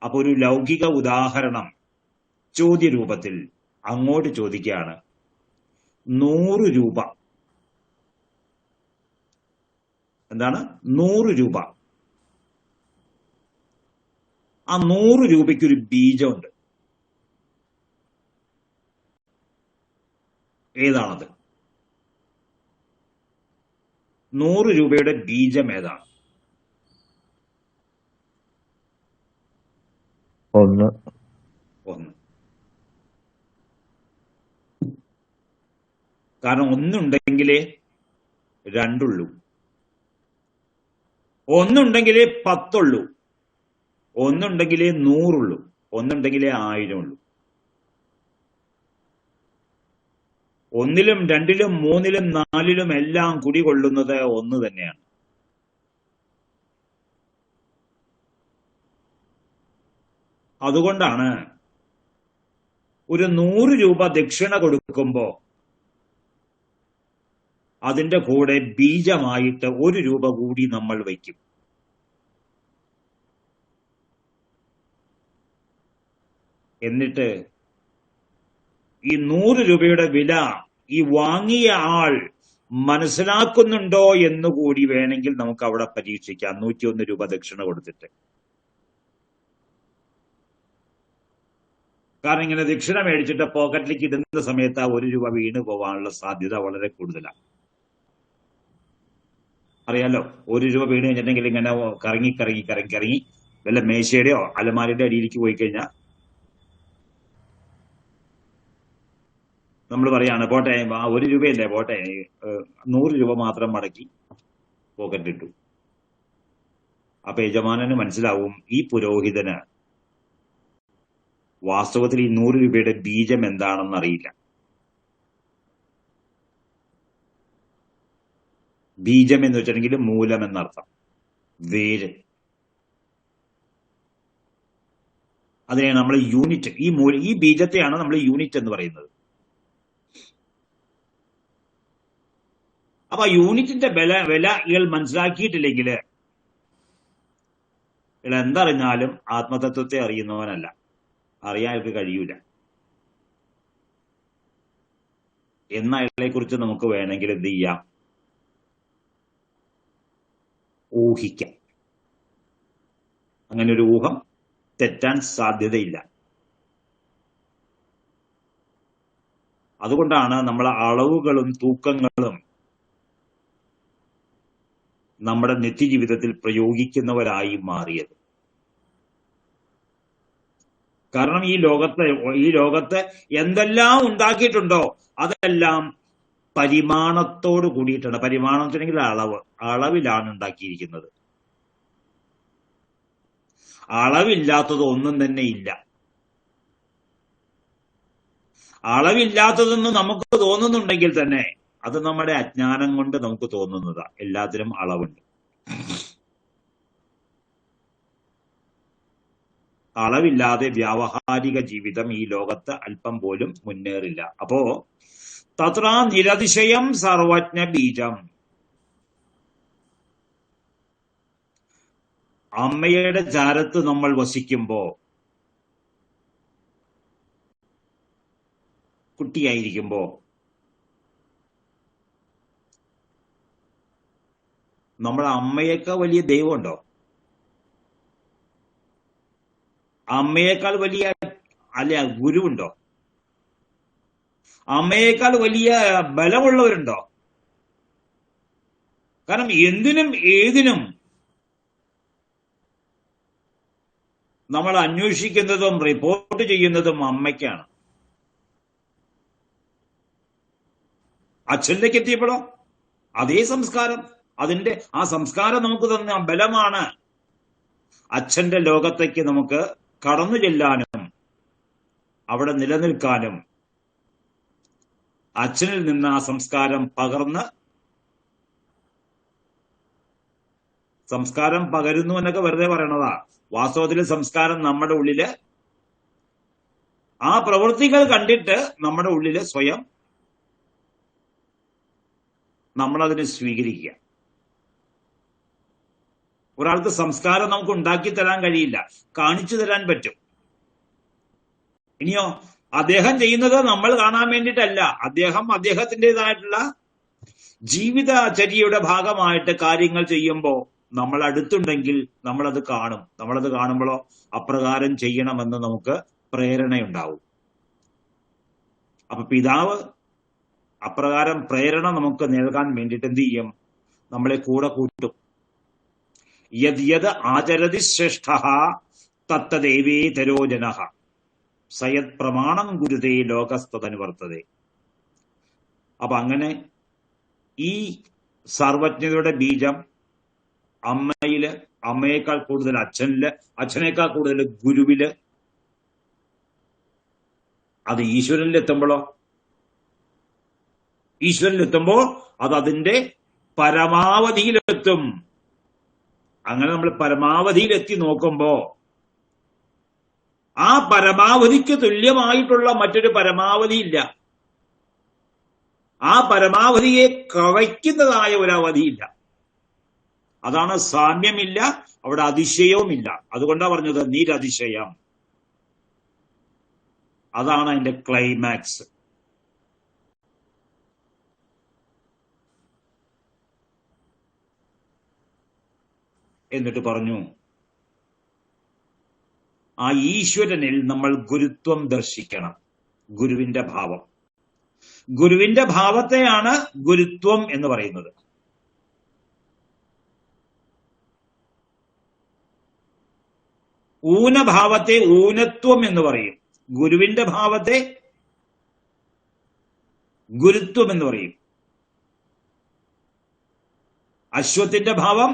അപ്പൊ ഒരു ലൗകിക ഉദാഹരണം ചോദ്യരൂപത്തിൽ അങ്ങോട്ട് ചോദിക്കുകയാണ്. 100 രൂപ, എന്താണ് 100 രൂപ, ആ 100 രൂപയ്ക്ക് ഒരു ബീജമുണ്ട്. ഏതാണത്? 100 രൂപയുടെ ബീജം ഏതാണ്? ഒന്ന്. കാരണം ഒന്നുണ്ടെങ്കിലേ രണ്ടുള്ളൂ, ഒന്നുണ്ടെങ്കിലേ 10 ഉള്ളൂ, ഒന്നുണ്ടെങ്കിലേ 100 ഉള്ളൂ, ഒന്നുണ്ടെങ്കിലേ 1000 ഉള്ളൂ. ഒന്നിലും രണ്ടിലും മൂന്നിലും നാലിലും എല്ലാം കുടികൊള്ളുന്നത് ഒന്ന് തന്നെയാണ്. അതുകൊണ്ടാണ് ഒരു 100 രൂപ ദക്ഷിണ കൊടുക്കുമ്പോ അതിന്റെ കൂടെ ബീജമായിട്ട് 1 രൂപ കൂടി നമ്മൾ വയ്ക്കും. എന്നിട്ട് ഈ 100 രൂപയുടെ വില ഈ വാങ്ങിയ ആൾ മനസ്സിലാക്കുന്നുണ്ടോ എന്നുകൂടി വേണമെങ്കിൽ നമുക്ക് അവിടെ പരീക്ഷിക്കാം. 101 രൂപ ദക്ഷിണ കൊടുത്തിട്ട്. കാരണം ഇങ്ങനെ ദക്ഷിണ മേടിച്ചിട്ട് പോക്കറ്റിലേക്ക് ഇടുന്ന സമയത്ത് ആ 1 രൂപ വീണ് പോകാനുള്ള സാധ്യത വളരെ കൂടുതലാണ്. അറിയാലോ, 1 രൂപ വീണ് കഴിഞ്ഞിട്ടുണ്ടെങ്കിൽ ഇങ്ങനെ കറങ്ങി വല്ല മേശയുടെയോ അലമാരയുടെ അടിയിലേക്ക് പോയി കഴിഞ്ഞാൽ നമ്മൾ പറയാണ് പോട്ടെ, ആ 1 രൂപയല്ലേ പോട്ടെ, 100 രൂപ മാത്രം മടക്കി പോക്കറ്റിലിട്ടു. അപ്പൊ യജമാനന് മനസ്സിലാവും ഈ പുരോഹിതന് വാസ്തവത്തിൽ ഈ 100 രൂപയുടെ ബീജം എന്താണെന്ന് അറിയില്ല. ബീജം എന്ന് വെച്ചിട്ടുണ്ടെങ്കിൽ മൂലം എന്നർത്ഥം, വേര്. അതിനെ നമ്മൾ യൂണിറ്റ്, ഈ ബീജത്തെയാണ് നമ്മൾ യൂണിറ്റ് എന്ന് പറയുന്നത്. അപ്പൊ ആ യൂണിറ്റിന്റെ വില ഇയാൾ മനസ്സിലാക്കിയിട്ടില്ലെങ്കിൽ ഇയാൾ എന്തറിഞ്ഞാലും ആത്മതത്വത്തെ അറിയുന്നവനല്ല, അറിയാൻ അയാൾക്ക് കഴിയൂല. എന്ന അയാളെ കുറിച്ച് നമുക്ക് വേണമെങ്കിൽ എന്ത് ചെയ്യാം? ഊഹിക്കാം. അങ്ങനെ ഒരു ഊഹം തെറ്റാൻ സാധ്യതയില്ല. അതുകൊണ്ടാണ് നമ്മളെ അളവുകളും തൂക്കങ്ങളും നമ്മുടെ നിത്യജീവിതത്തിൽ പ്രയോഗിക്കുന്നവരായി മാറിയത്. കാരണം ഈ ലോകത്ത് എന്തെല്ലാം ഉണ്ടാക്കിയിട്ടുണ്ടോ അതെല്ലാം പരിമാണത്തോട് കൂടിയിട്ടാണ്. പരിമാണം വെച്ചിട്ടുണ്ടെങ്കിൽ അളവിലാണ് ഉണ്ടാക്കിയിരിക്കുന്നത്. അളവില്ലാത്തത് ഒന്നും തന്നെ ഇല്ല. അളവില്ലാത്തതെന്ന് നമുക്ക് തോന്നുന്നുണ്ടെങ്കിൽ തന്നെ അത് നമ്മുടെ അജ്ഞാനം കൊണ്ട് നമുക്ക് തോന്നുന്നതാ. എല്ലാത്തിനും അളവുണ്ട്. അളവില്ലാതെ വ്യാവഹാരിക ജീവിതം ഈ ലോകത്ത് അല്പം പോലും മുന്നേറില്ല. അപ്പോ തത്ര നിരതിശയം സർവജ്ഞ ബീജം. അമ്മയുടെ ചാരത്ത് നമ്മൾ വസിക്കുമ്പോ, കുട്ടിയായിരിക്കുമ്പോ നമ്മുടെ അമ്മയേക്കാൾ വലിയ ദൈവമുണ്ടോ? അമ്മയേക്കാൾ വലിയ ഗുരുവുണ്ടോ? അമ്മയേക്കാൾ വലിയ ബലമുള്ളവരുണ്ടോ? കാരണം എന്തിനും ഏതിനും നമ്മൾ അന്വേഷിക്കുന്നതും റിപ്പോർട്ട് ചെയ്യുന്നതും അമ്മയ്ക്കാണ്. അച്ഛനിലേക്ക് എത്തിയപ്പോഴോ അതേ സംസ്കാരം, ആ സംസ്കാരം നമുക്ക് തന്ന ബലമാണ് അച്ഛന്റെ ലോകത്തേക്ക് നമുക്ക് കടന്നു ചെല്ലാനും അവിടെ നിലനിൽക്കാനും. അച്ഛനിൽ നിന്ന് ആ സംസ്കാരം പകരുന്നു എന്നൊക്കെ വെറുതെ പറയണതാ. വാസ്തവത്തിൽ സംസ്കാരം നമ്മുടെ ഉള്ളില്, ആ പ്രവൃത്തികൾ കണ്ടിട്ട് നമ്മുടെ ഉള്ളില് സ്വയം നമ്മളതിനെ സ്വീകരിക്കുക. ഒരാൾക്ക് സംസ്കാരം നമുക്ക് ഉണ്ടാക്കി തരാൻ കഴിയില്ല, കാണിച്ചു തരാൻ പറ്റും. ഇനിയോ അദ്ദേഹം നമ്മൾ കാണാൻ വേണ്ടിയിട്ടല്ല, അദ്ദേഹത്തിൻ്റെതായിട്ടുള്ള ജീവിതചര്യയുടെ ഭാഗമായിട്ട് കാര്യങ്ങൾ ചെയ്യുമ്പോൾ നമ്മൾ അടുത്തുണ്ടെങ്കിൽ നമ്മളത് കാണും. നമ്മളത് കാണുമ്പോഴോ അപ്രകാരം ചെയ്യണമെന്ന് നമുക്ക് പ്രേരണയുണ്ടാവും. അപ്പൊ പിതാവ് അപ്രകാരം പ്രേരണ നമുക്ക് നൽകാൻ വേണ്ടിയിട്ട് എന്ത് ചെയ്യും? നമ്മളെ കൂടെ കൂട്ടും. യത് യത് ആചരതി ശ്രേഷ്ഠ തത്തദേവേതരോ ജനഃ സയത് പ്രമാണം ഗുരുതേ ലോകസ്തനുവർത്തതേ. അപ്പൊ അങ്ങനെ ഈ സർവജ്ഞതയുടെ ബീജം അമ്മയേക്കാൾ കൂടുതൽ അച്ഛനേക്കാൾ കൂടുതൽ ഗുരുവില്, അത് ഈശ്വരനിലെത്തുമ്പോൾ അത് അതിന്റെ പരമാവധിയിലെത്തും. അങ്ങനെ നമ്മൾ പരമാവധിയിലെത്തി നോക്കുമ്പോ ആ പരമാവധിക്ക് തുല്യമായിട്ടുള്ള മറ്റൊരു പരമാവധി ഇല്ല. ആ പരമാവധിയെ കവയ്ക്കുന്നതായ ഒരു അവധിയില്ല. അതാണ് സാമ്യമില്ല, അവിടെ അതിശയവുമില്ല. അതുകൊണ്ടാണ് പറഞ്ഞത് നിരതിശയം. അതാണ് അതിന്റെ ക്ലൈമാക്സ്. എന്നിട്ട് പറഞ്ഞു, ആ ഈശ്വരനിൽ നമ്മൾ ഗുരുത്വം ദർശിക്കണം. ഗുരുവിന്റെ ഭാവത്തെയാണ് ഗുരുത്വം എന്ന് പറയുന്നത്. ഊനഭാവത്തെ ഊനത്വം എന്ന് പറയും. ഗുരുവിന്റെ ഭാവത്തെ ഗുരുത്വം എന്ന് പറയും. അശ്വത്തിന്റെ ഭാവം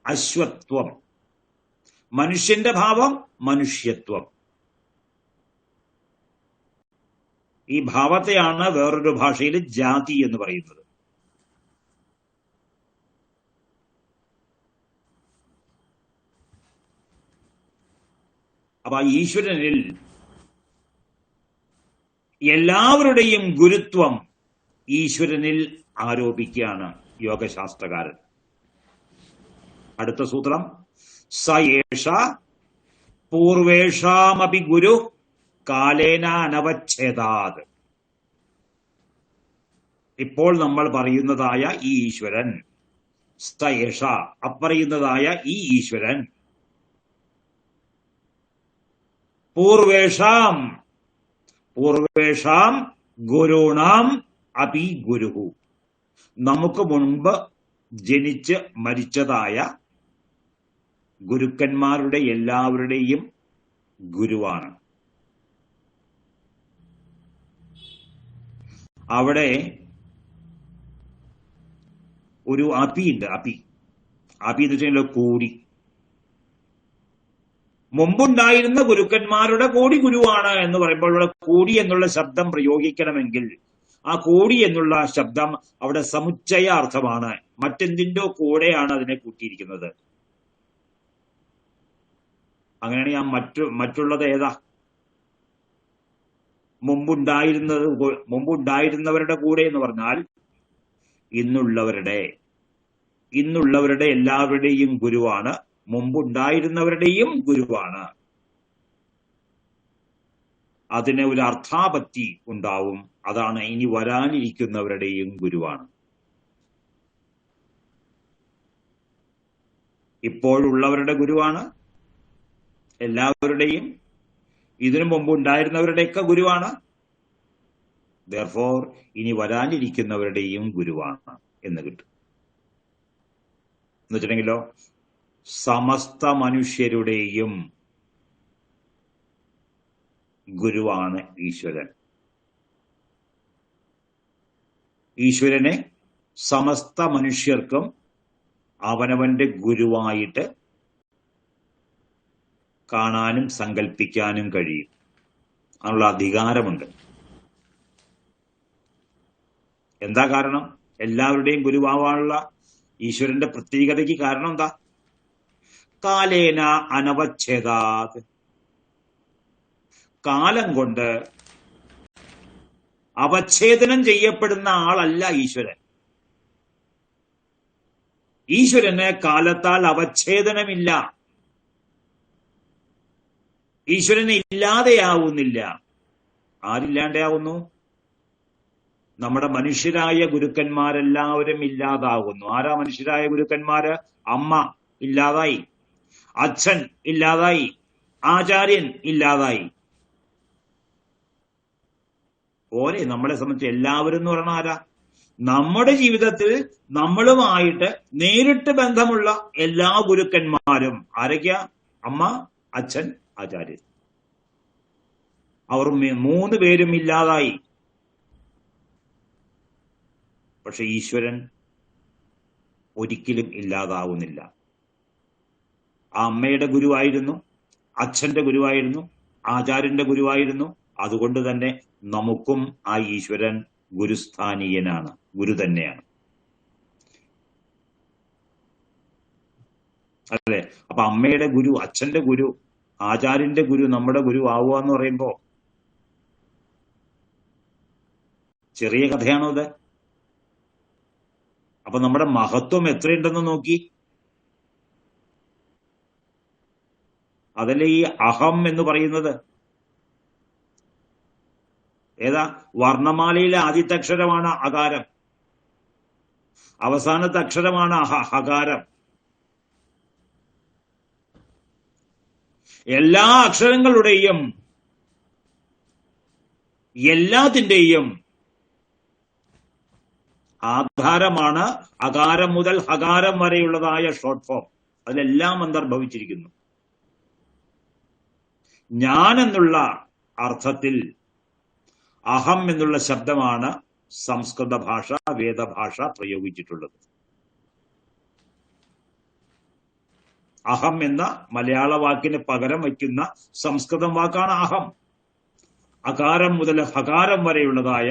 അശ്വത്വം, മനുഷ്യന്റെ ഭാവം മനുഷ്യത്വം. ഈ ഭാവത്തെയാണ് വേറൊരു ഭാഷയിൽ ജാതി എന്ന് പറയുന്നത്. അപ്പൊ ആ ഈശ്വരനിൽ എല്ലാവരുടെയും ഗുരുത്വം ഈശ്വരനിൽ ആരോപിക്കുകയാണ് യോഗശാസ്ത്രകാരൻ. അടുത്ത സൂത്രം, സയേഷ പൂർവേഷാമപി ഗുരു കാലേന അനവച്ഛേദാത്. ഇപ്പോൾ നമ്മൾ പറയുന്നതായ ഈ ഈശ്വരൻ, സയേഷ അപ്പറയുന്നതായ ഈ ഈശ്വരൻ, പൂർവേഷാം ഗുരുണാം അപി ഗുരുഹു, നമുക്ക് മുൻപ് ജനിച്ച് മരിച്ചതായ ഗുരുക്കന്മാരുടെ എല്ലാവരുടെയും ഗുരുവാണ്. അവിടെ ഒരു അപിയുണ്ട്. അപി എന്ന് വെച്ചാൽ കോടി. മുമ്പുണ്ടായിരുന്ന ഗുരുക്കന്മാരുടെ കോടി ഗുരുവാണ് എന്ന് പറയുമ്പോൾ ഇവിടെ കോടി എന്നുള്ള ശബ്ദം പ്രയോഗിക്കണമെങ്കിൽ ആ കോടി എന്നുള്ള ശബ്ദം അവിടെ സമുച്ചയ അർത്ഥമാണ്. മറ്റെന്തിന്റെ കൂടെയാണ് അതിനെ കൂട്ടിയിരിക്കുന്നത്. അങ്ങനെയാണെങ്കിൽ ആ മറ്റുള്ളത് ഏതാ? മുമ്പുണ്ടായിരുന്നവരുടെ കൂടെ എന്ന് പറഞ്ഞാൽ ഇന്നുള്ളവരുടെ എല്ലാവരുടെയും ഗുരുവാണ്, മുമ്പുണ്ടായിരുന്നവരുടെയും ഗുരുവാണ്. അതിന് ഒരു അർത്ഥാപത്തി ഉണ്ടാവും. അതാണ് ഇനി വരാനിരിക്കുന്നവരുടെയും ഗുരുവാണ്. ഇപ്പോഴുള്ളവരുടെ ഗുരുവാണ് എല്ലാവരുടെയും, ഇതിനു മുമ്പ് ഉണ്ടായിരുന്നവരുടെയൊക്കെ ഗുരുവാണ്. therefore ഇനി വരാനിരിക്കുന്നവരുടെയും ഗുരുവാണ് എന്ന് കിട്ടും. എന്ന് വെച്ചിട്ടുണ്ടെങ്കിലോ സമസ്ത മനുഷ്യരുടെയും ഗുരുവാണ് ഈശ്വരൻ. ഈശ്വരനെ സമസ്ത മനുഷ്യർക്കും അവനവന്റെ ഗുരുവായിട്ട് കാണാനും സങ്കല്പിക്കാനും കഴിയും. അതിനുള്ള അധികാരമുണ്ട്. എന്താ കാരണം? എല്ലാവരുടെയും ഗുരുവാവാനുള്ള ഈശ്വരന്റെ പ്രത്യേകതയ്ക്ക് കാരണം എന്താ? കാലേന അനവച്ഛേദാത്. കാലം കൊണ്ട് അവച്ഛേദനം ചെയ്യപ്പെടുന്ന ആളല്ല ഈശ്വരൻ. ഈശ്വരന് കാലത്താൽ അവച്ഛേദനമില്ല. ഈശ്വരനെ ഇല്ലാതെയാവുന്നില്ല. ആരില്ലാതെയാവുന്നു? നമ്മുടെ മനുഷ്യരായ ഗുരുക്കന്മാരെല്ലാവരും ഇല്ലാതാകുന്നു. ആരാ മനുഷ്യരായ ഗുരുക്കന്മാര്? അമ്മ ഇല്ലാതായി, അച്ഛൻ ഇല്ലാതായി, ആചാര്യൻ ഇല്ലാതായി. പോരെ നമ്മളെ സംബന്ധിച്ച് എല്ലാവരും എന്ന് പറഞ്ഞാൽ ആരാ? നമ്മുടെ ജീവിതത്തിൽ നമ്മളുമായിട്ട് നേരിട്ട് ബന്ധമുള്ള എല്ലാ ഗുരുക്കന്മാരും ആരൊക്കെയാ? അമ്മ, അച്ഛൻ, ആചാര്യൻ. അവർ 3 പേരും ഇല്ലാതായി. പക്ഷെ ഈശ്വരൻ ഒരിക്കലും ഇല്ലാതാവുന്നില്ല. ആ അമ്മയുടെ ഗുരുവായിരുന്നു, അച്ഛന്റെ ഗുരുവായിരുന്നു, ആചാര്യന്റെ ഗുരുവായിരുന്നു. അതുകൊണ്ട് തന്നെ നമുക്കും ആ ഈശ്വരൻ ഗുരുസ്ഥാനീയനാണ്, ഗുരു തന്നെയാണ്. അല്ലേ? അപ്പൊ അമ്മയുടെ ഗുരു, അച്ഛന്റെ ഗുരു, ആചാര്യന്റെ ഗുരു നമ്മുടെ ഗുരു ആവുക എന്ന് പറയുമ്പോ ചെറിയ കഥയാണോ ഇത്? അപ്പൊ നമ്മുടെ മഹത്വം എത്രയുണ്ടെന്ന് നോക്കി. അതല്ലേ ഈ അഹം എന്ന് പറയുന്നത്. ഏതാ? വർണ്ണമാലയിലെ ആദ്യത്തെ അക്ഷരമാണ് അകാരം, അവസാനത്തെ അക്ഷരമാണ് ഹകാരം. എല്ലാ അക്ഷരങ്ങളുടെയും എല്ലാത്തിന്റെയും ആധാരമാണ് അകാരം മുതൽ ഹകാരം വരെയുള്ളതായ ഷോർട്ട് ഫോം. അതിലെല്ലാം അന്തർഭവിച്ചിരിക്കുന്നു. ഞാൻ എന്നുള്ള അർത്ഥത്തിൽ അഹം എന്നുള്ള ശബ്ദമാണ് സംസ്കൃത ഭാഷ, വേദഭാഷ പ്രയോഗിച്ചിട്ടുള്ളത്. അഹം എന്ന മലയാള വാക്കിന് പകരം വയ്ക്കുന്ന സംസ്കൃതം വാക്കാണ് അഹം. അകാരം മുതൽ ഹകാരം വരെയുള്ളതായ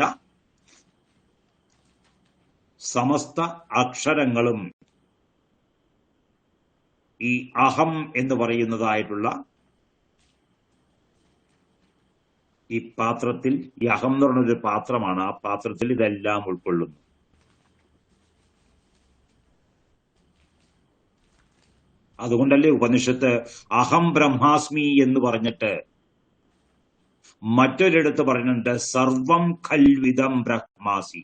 സമസ്ത അക്ഷരങ്ങളും ഈ അഹം എന്ന് പറയുന്നതായിട്ടുള്ള ഈ പാത്രത്തിൽ, ഈ അഹം എന്ന് പറഞ്ഞൊരു പാത്രമാണ്, ആ പാത്രത്തിൽ ഇതെല്ലാം ഉൾക്കൊള്ളുന്നു. അതുകൊണ്ടല്ലേ ഉപനിഷത്ത് അഹം ബ്രഹ്മാസ്മി എന്ന് പറഞ്ഞിട്ട് മറ്റൊരിടത്ത് പറയുന്നുണ്ട് സർവം ഖൽവിദം ബ്രഹ്മാസി.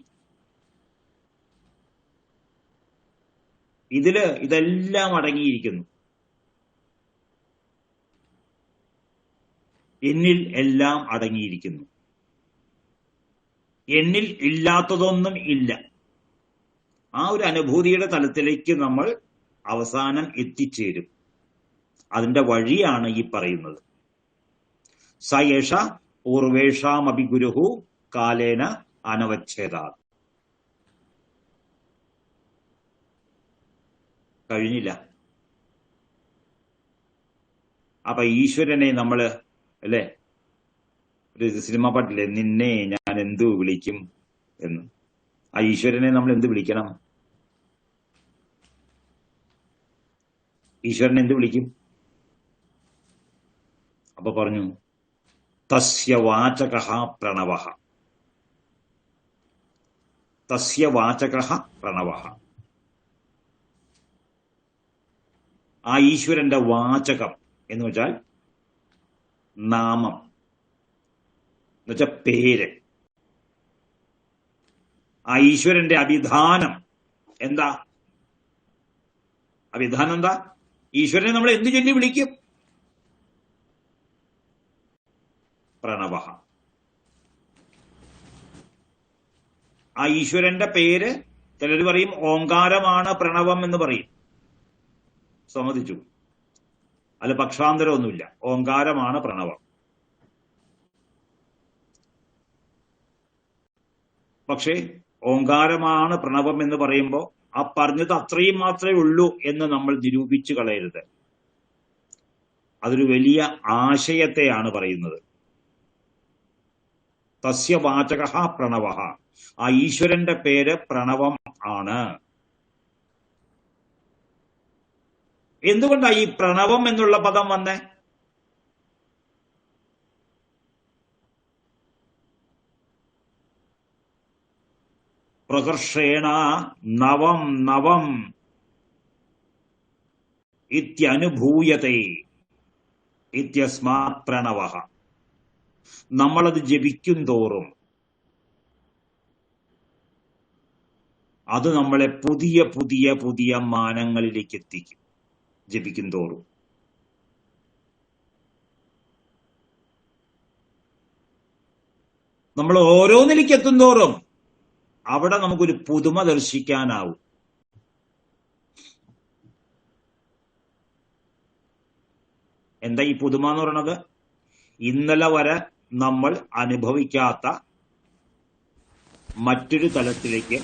ഇതെല്ലാം അടങ്ങിയിരിക്കുന്നു. എന്നിൽ എല്ലാം അടങ്ങിയിരിക്കുന്നു. എന്നിൽ ഇല്ലാത്തതൊന്നും ഇല്ല. ആ ഒരു അനുഭൂതിയുടെ തലത്തിലേക്ക് നമ്മൾ അവസാനം എത്തിച്ചേരും. അതിന്റെ വഴിയാണ് ഈ പറയുന്നത്. സയേഷ പൂർവേഷാമപി ഗുരുഹു കാലേന അനവച്ഛേദാത്. കഴിഞ്ഞില്ല. അപ്പൊ ഈശ്വരനെ നമ്മള് അല്ലേ, ഒരു സിനിമ പാട്ടില്ലേ, നിന്നെ ഞാൻ എന്തു വിളിക്കും എന്ന്. ആ ഈശ്വരനെ നമ്മൾ എന്ത് വിളിക്കണം? ഈശ്വരനെ എന്ത് വിളിക്കും? അപ്പൊ പറഞ്ഞു, തസ്യ വാചകഃ പ്രണവഃ. തസ്യ വാചകഃ പ്രണവഃ. ആ ഈശ്വരന്റെ വാചകം എന്ന് വെച്ചാൽ നാമം, എന്നുവെച്ചാൽ പേര്. ആ ഈശ്വരന്റെ അഭിധാനം എന്താ? അഭിധാനം എന്താ? ഈശ്വരനെ നമ്മൾ എന്ത് ചൊല്ലി വിളിക്കും? പ്രണവഃ. ആ ഈശ്വരന്റെ പേര് ചിലർ പറയും ഓങ്കാരമാണ് പ്രണവം എന്ന് പറയും. സമ്മതിച്ചു, അല്ല പക്ഷാന്തരമൊന്നുമില്ല, ഓങ്കാരമാണ് പ്രണവം. പക്ഷേ ഓങ്കാരമാണ് പ്രണവം എന്ന് പറയുമ്പോൾ ആ പറഞ്ഞത് അത്രയും മാത്രമേ ഉള്ളൂ എന്ന് നമ്മൾ നിരൂപിച്ചു കളയരുത്. അതൊരു വലിയ ആശയത്തെയാണ് പറയുന്നത്. തസ്യ വാചകഃ പ്രണവഃ. ആ ഈശ്വരന്റെ പേര് പ്രണവം ആണ്. എന്തുകൊണ്ടാണ് ഈ പ്രണവം എന്നുള്ള പദം വന്നേ? പ്രകർഷേണ നവം നവം ഇത്യനുഭൂയതേ ഇത്യസ്മാത് പ്രണവഃ. നമ്മളത് ജപിക്കും തോറും അത് നമ്മളെ പുതിയ പുതിയ പുതിയ മാനങ്ങളിലേക്ക് എത്തിക്കും. ജപിക്കും തോറും നമ്മൾ ഓരോന്നിലേക്ക് എത്തും തോറും അവിടെ നമുക്കൊരു പുതുമ ദർശിക്കാനാവും. എന്താ ഈ പുതുമ എന്ന് പറയുന്നത്? ഇന്നലെ വരെ നമ്മൾ അനുഭവിക്കാത്ത മറ്റൊരു തലത്തിലേക്ക്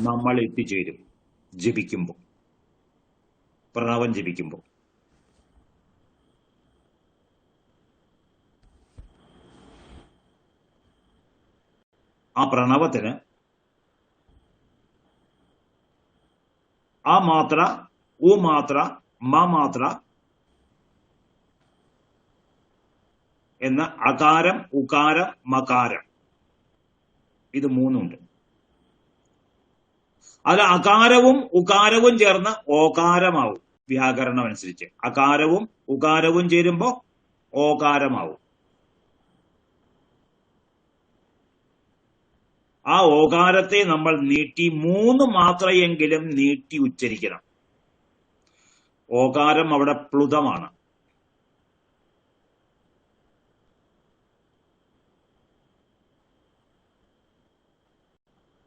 നമ്മൾ എത്തിച്ചേരും ജപിക്കുമ്പോൾ, പ്രണവം ജപിക്കുമ്പോൾ. ആ പ്രണവത്തിന് ആ മാത്ര, ഉ മാത്ര, മ മാത്ര എന്ന അകാരം, ഉകാരം, മകാരം, ഇത് മൂന്നുണ്ട്. അത് അകാരവും ഉകാരവും ചേർന്ന് ഓകാരമാവും. വ്യാകരണം അനുസരിച്ച് അകാരവും ഉകാരവും ചേരുമ്പോ ഓകാരമാവും. ആ ഓകാരത്തെ നമ്മൾ നീട്ടി 3 മാത്രയെങ്കിലും നീട്ടി ഉച്ചരിക്കണം. ഓകാരം അവിടെ പ്ലുതമാണ്.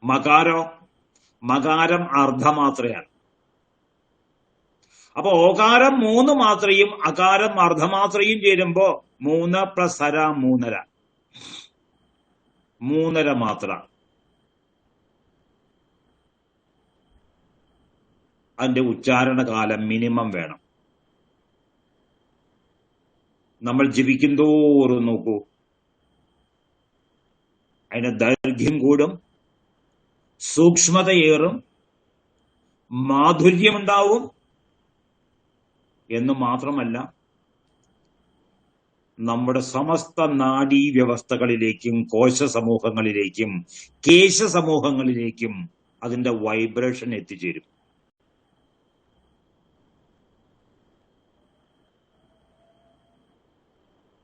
മകാരോ? മകാരം അർദ്ധമാത്രയാണ്. അപ്പൊ ഓകാരം 3 മാത്രയും അകാരം അർദ്ധമാത്രയും ചേരുമ്പോ 3 + ഹര 3.5, 3.5 മാത്ര. അതിന്റെ ഉച്ചാരണ കാലം മിനിമം വേണം. നമ്മൾ ജപിക്കും തോറും നോക്കൂ, അതിന്റെ ദൈർഘ്യം കൂടും, സൂക്ഷ്മതയേറും, മാധുര്യമുണ്ടാവും എന്ന് മാത്രമല്ല നമ്മുടെ സമസ്ത നാഡീ വ്യവസ്ഥകളിലേക്കും കോശ സമൂഹങ്ങളിലേക്കും കേശ സമൂഹങ്ങളിലേക്കും അതിന്റെ വൈബ്രേഷൻ എത്തിച്ചേരും.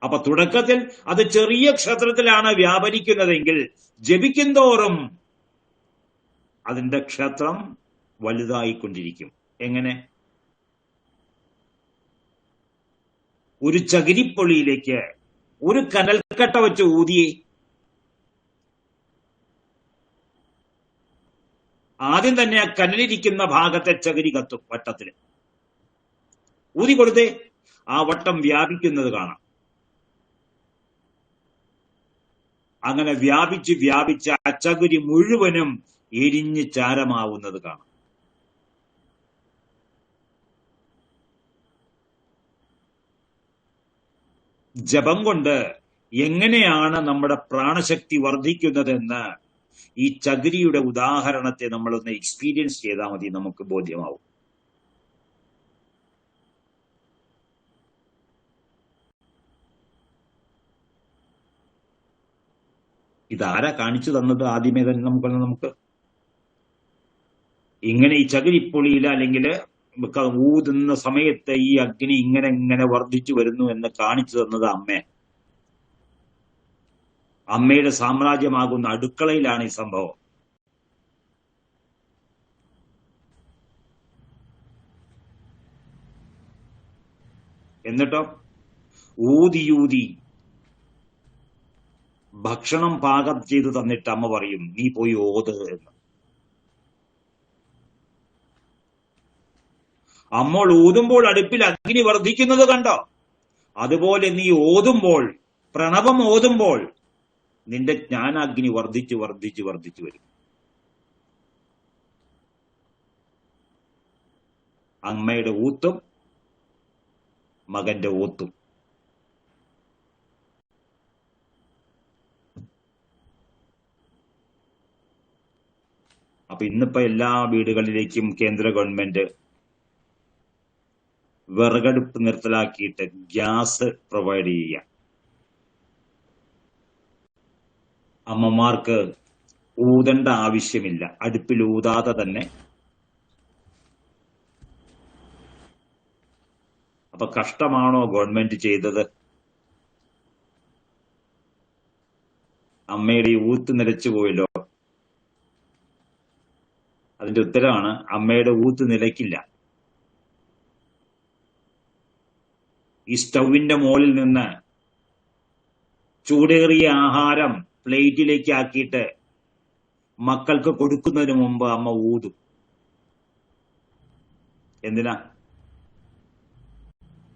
അപ്പൊ തുടക്കത്തിൽ അത് ചെറിയ ക്ഷേത്രത്തിലാണ് വ്യാപരിക്കുന്നതെങ്കിൽ ജപിക്കും തോറും അതിന്റെ ക്ഷേത്രം വലുതായിക്കൊണ്ടിരിക്കും. എങ്ങനെ? ഒരു ചകിരിപ്പൊളിയിലേക്ക് ഒരു കനൽക്കട്ട വെച്ച് ഊതിയേ. ആദ്യം തന്നെ ആ കനലിരിക്കുന്ന ഭാഗത്തെ ചകിരി കത്തും. വട്ടത്തില് ഊതി കൊടുത്തേ, ആ വട്ടം വ്യാപിക്കുന്നത് കാണാം. അങ്ങനെ വ്യാപിച്ച് വ്യാപിച്ച് ആ ചകിരി മുഴുവനും എരിഞ്ഞ് ചാരമാവുന്നത് കാണാം. ജപം കൊണ്ട് എങ്ങനെയാണ് നമ്മുടെ പ്രാണശക്തി വർദ്ധിക്കുന്നതെന്ന് ഈ ചകിരിയുടെ ഉദാഹരണത്തെ നമ്മളൊന്ന് എക്സ്പീരിയൻസ് ചെയ്താൽ മതി, നമുക്ക് ബോധ്യമാവും. ഇതാരാ കാണിച്ചു തന്നത്? ആദ്യമേ തന്നെ നമുക്ക് ഇങ്ങനെ ഈ ചകിരിപ്പൊളിയിൽ അല്ലെങ്കിൽ ഊതുന്ന സമയത്ത് ഈ അഗ്നി ഇങ്ങനെ ഇങ്ങനെ വർദ്ധിച്ചു വരുന്നു എന്ന് കാണിച്ചു തന്നത് അമ്മയുടെ സാമ്രാജ്യമാകുന്ന അടുക്കളയിലാണ് ഈ സംഭവം. എന്നിട്ടോ ഊതി ഭക്ഷണം പാകം ചെയ്തു തന്നിട്ട് അമ്മ പറയും, നീ പോയി ഓത് എന്ന്. അമ്മ ഊതുമ്പോൾ അടുപ്പിൽ അഗ്നി വർദ്ധിക്കുന്നത് കണ്ടോ? അതുപോലെ നീ ഓതുമ്പോൾ, പ്രണവം ഓതുമ്പോൾ നിന്റെ ജ്ഞാനാഗ്നി വർദ്ധിച്ചു വരും. അമ്മയുടെ ഊത്തും മകന്റെ ഊത്തും. അപ്പൊ ഇന്നിപ്പോ എല്ലാ വീടുകളിലേക്കും കേന്ദ്ര ഗവൺമെന്റ് വിറകടുപ്പ് നിർത്തലാക്കിയിട്ട് ഗ്യാസ് പ്രൊവൈഡ് ചെയ്യുക. അമ്മമാർക്ക് ഊതേണ്ട ആവശ്യമില്ല, അടുപ്പിൽ ഊതാതെ തന്നെ. അപ്പൊ കഷ്ടമാണോ ഗവൺമെന്റ് ചെയ്തത്? അമ്മയുടെ ഈ ഊത്ത് നിലച്ചു പോയല്ലോ. അതിന്റെ ഉത്തരമാണ് അമ്മയുടെ ഊത്ത് നിലയ്ക്കില്ല. ഈ സ്റ്റൗവിന്റെ മുകളിൽ നിന്ന് ചൂടേറിയ ആഹാരം പ്ലേറ്റിലേക്ക് ആക്കിയിട്ട് മക്കൾക്ക് കൊടുക്കുന്നതിന് മുമ്പ് അമ്മ ഊതും. എന്തിനാ?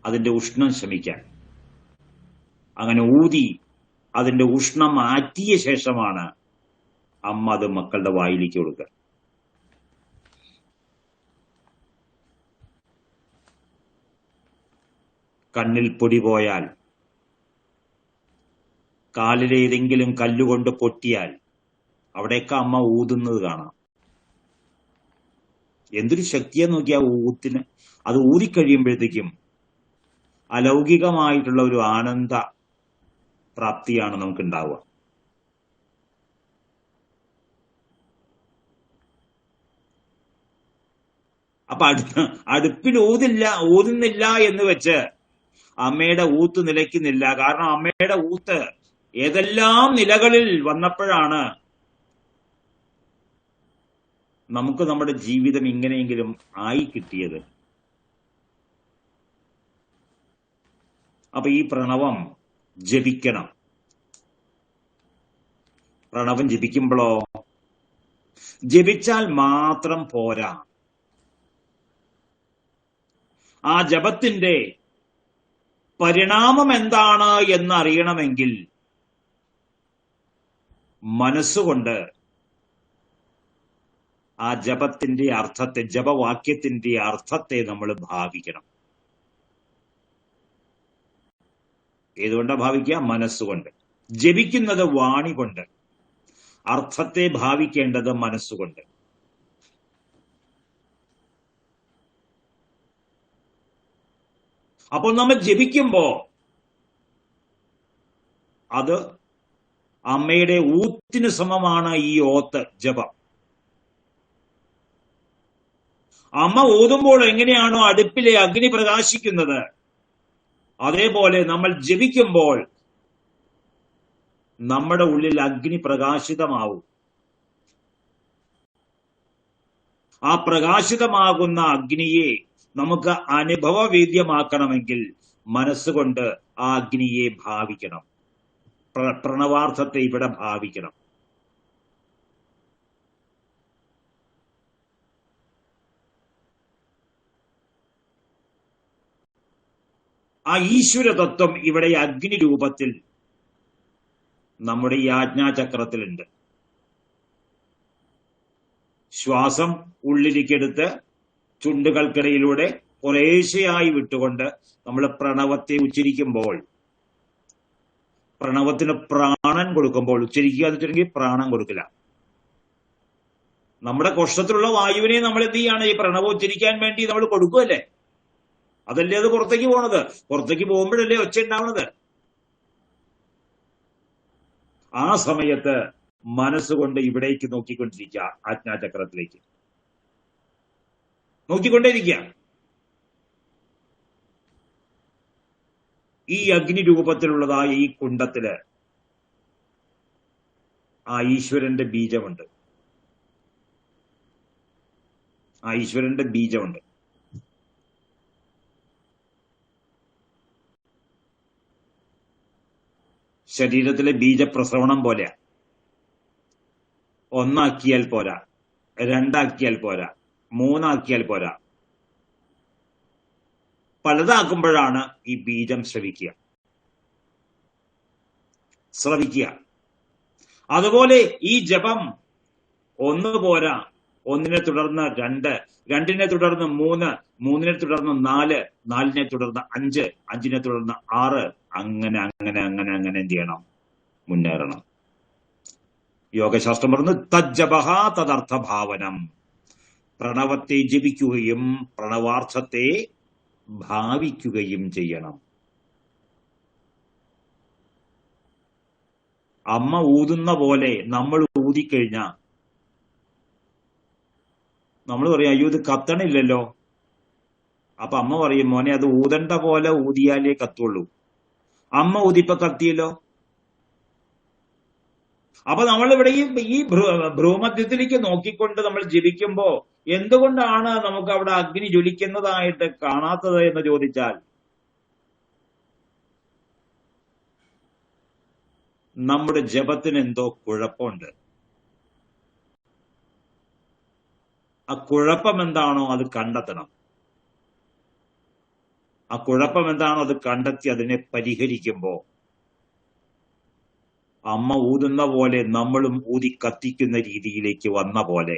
അതിന്റെ ഉഷ്ണം ശമിക്കാൻ. അങ്ങനെ ഊതി അതിന്റെ ഉഷ്ണം മാറ്റിയ ശേഷമാണ് അമ്മ അത് മക്കളുടെ വായിലേക്ക് കൊടുക്കുക. കണ്ണിൽ പൊടി പോയാൽ, കാലിലേതെങ്കിലും കല്ലുകൊണ്ട് പൊട്ടിയാൽ അവിടെയൊക്കെ അമ്മ ഊതുന്നത് കാണാം. എന്തൊരു ശക്തിയാ നോക്കിയാ ഊത്തിന്. അത് ഊതിക്കഴിയുമ്പോഴത്തേക്കും അലൗകികമായിട്ടുള്ള ഒരു ആനന്ദ പ്രാപ്തിയാണ് നമുക്ക് ഉണ്ടാവുക. അപ്പൊ അടുപ്പിൽ ഊതുന്നില്ല എന്ന് വെച്ച് അമ്മയുടെ ഊത്ത് നിലയ്ക്കുന്നില്ല. കാരണം അമ്മയുടെ ഊത്ത് ഏതെല്ലാം നിലകളിൽ വന്നപ്പോഴാണ് നമുക്ക് നമ്മുടെ ജീവിതം ഇങ്ങനെയെങ്കിലും ആയി കിട്ടിയത്. അപ്പൊ ഈ പ്രണവം ജപിക്കണം. പ്രണവം ജപിക്കുമ്പോഴോ, ജപിച്ചാൽ മാത്രം പോരാ. ആ ജപത്തിന്റെ പരിണാമം എന്താണ് എന്നറിയണമെങ്കിൽ മനസ്സുകൊണ്ട് ആ ജപത്തിന്റെ അർത്ഥത്തെ, ജപവാക്യത്തിന്റെ അർത്ഥത്തെ നമ്മൾ ഭാവിക്കണം. ഏതുകൊണ്ടാ ഭാവിക്കുക? മനസ്സുകൊണ്ട്. ജപിക്കുന്നത് വാണി കൊണ്ട്, അർത്ഥത്തെ ഭാവിക്കേണ്ടത് മനസ്സുകൊണ്ട്. അപ്പോൾ നമ്മൾ ജപിക്കുമ്പോ അത് അമ്മയുടെ ഊത്തിന് സമമാണ് ഈ ഓത്ത്, ജപം. അമ്മ ഊതുമ്പോൾ എങ്ങനെയാണോ അടുപ്പിലെ അഗ്നി പ്രകാശിക്കുന്നത്, അതേപോലെ നമ്മൾ ജപിക്കുമ്പോൾ നമ്മുടെ ഉള്ളിൽ അഗ്നി പ്രകാശിതമാവും. ആ പ്രകാശിതമാകുന്ന അഗ്നിയെ നമുക്ക് അനുഭവവേദ്യമാക്കണമെങ്കിൽ മനസ്സുകൊണ്ട് ആ അഗ്നിയെ ഭാവിക്കണം. പ്രണവാർത്ഥത്തെ ഇവിടെ ഭാവിക്കണം. ആ ഈശ്വര തത്വം ഇവിടെ അഗ്നി രൂപത്തിൽ നമ്മുടെ ഈ ആജ്ഞാചക്രത്തിലുണ്ട്. ശ്വാസം ഉള്ളിലേക്കെടുത്ത് ചുണ്ടുകൾക്കിടയിലൂടെ കുറേശ്ശെയായി വിട്ടുകൊണ്ട് നമ്മൾ പ്രണവത്തെ ഉച്ചരിക്കുമ്പോൾ പ്രണവത്തിന് പ്രാണൻ കൊടുക്കുമ്പോൾ, ഉച്ചരിക്കുക എന്ന് വെച്ചിട്ടുണ്ടെങ്കിൽ പ്രാണൻ കൊടുക്കില്ല. നമ്മുടെ കോഷ്ടത്തിലുള്ള വായുവിനെ നമ്മൾ എന്ത് ചെയ്യാണ്? ഈ പ്രണവം ഉച്ചരിക്കാൻ വേണ്ടി നമ്മൾ കൊടുക്കുമല്ലേ? അതല്ലേ അത് പുറത്തേക്ക് പോണത്. പുറത്തേക്ക് പോകുമ്പോഴല്ലേ ഒച്ച ഉണ്ടാവുന്നത്. ആ സമയത്ത് മനസ്സുകൊണ്ട് ഇവിടേക്ക് നോക്കിക്കൊണ്ടിരിക്കുക, ആജ്ഞാചക്രത്തിലേക്ക് നോക്കിക്കൊണ്ടേയിരിക്കുക. ഈ അഗ്നി രൂപത്തിലുള്ളതായ ഈ കുണ്ടത്തില് ആ ഈശ്വരന്റെ ബീജമുണ്ട്. ആ ഈശ്വരന്റെ ബീജമുണ്ട്. ശരീരത്തിലെ ബീജപ്രസവണം പോലെയാ. ഒന്നാക്കിയാൽ പോരാ, രണ്ടാക്കിയാൽ പോരാ, മൂന്നാക്കിയാൽ പോരാ, പലതാക്കുമ്പോഴാണ് ഈ ബീജം ശ്രവിക്കുക. അതുപോലെ ഈ ജപം ഒന്ന് പോരാ, ഒന്നിനെ തുടർന്ന് രണ്ട്, രണ്ടിനെ തുടർന്ന് മൂന്ന്, മൂന്നിനെ തുടർന്ന് നാല്, നാലിനെ തുടർന്ന് അഞ്ച്, അഞ്ചിനെ തുടർന്ന് ആറ്, അങ്ങനെ അങ്ങനെ അങ്ങനെ അങ്ങനെ എന്ത് ചെയ്യണം? മുന്നേറണം. യോഗശാസ്ത്രം പറഞ്ഞു തജ്ജപഹ തദർത്ഥഭാവനം. പ്രണവത്തെ ജപിക്കുകയും പ്രണവാർത്ഥത്തെ ഭാവിക്കുകയും ചെയ്യണം. അമ്മ ഊതുന്ന പോലെ നമ്മൾ ഊതിക്കഴിഞ്ഞാൽ നമ്മൾ പറയും അയ്യോ ഇത് കത്തണില്ലല്ലോ. അപ്പൊ അമ്മ പറയും മോനെ അത് ഊതണ്ട പോലെ ഊതിയാലേ കത്തുള്ളൂ. അമ്മ ഊതിപ്പോ കത്തിയല്ലോ. അപ്പൊ നമ്മളിവിടെ ഈ ഭ്രൂമധ്യത്തിലേക്ക് നോക്കിക്കൊണ്ട് നമ്മൾ ജപിക്കുമ്പോ എന്തുകൊണ്ടാണ് നമുക്ക് അവിടെ അഗ്നി ജ്വലിക്കുന്നതായിട്ട് കാണാത്തത് എന്ന് ചോദിച്ചാൽ, നമ്മുടെ ജപത്തിന് എന്തോ കുഴപ്പമുണ്ട്. ആ കുഴപ്പം എന്താണോ അത് കണ്ടെത്തണം. ആ കുഴപ്പം എന്താണോ അത് കണ്ടെത്തി അതിനെ പരിഹരിക്കുമ്പോ അമ്മ ഊതുന്ന പോലെ നമ്മളും ഊതി കത്തിക്കുന്ന രീതിയിലേക്ക് വന്ന പോലെ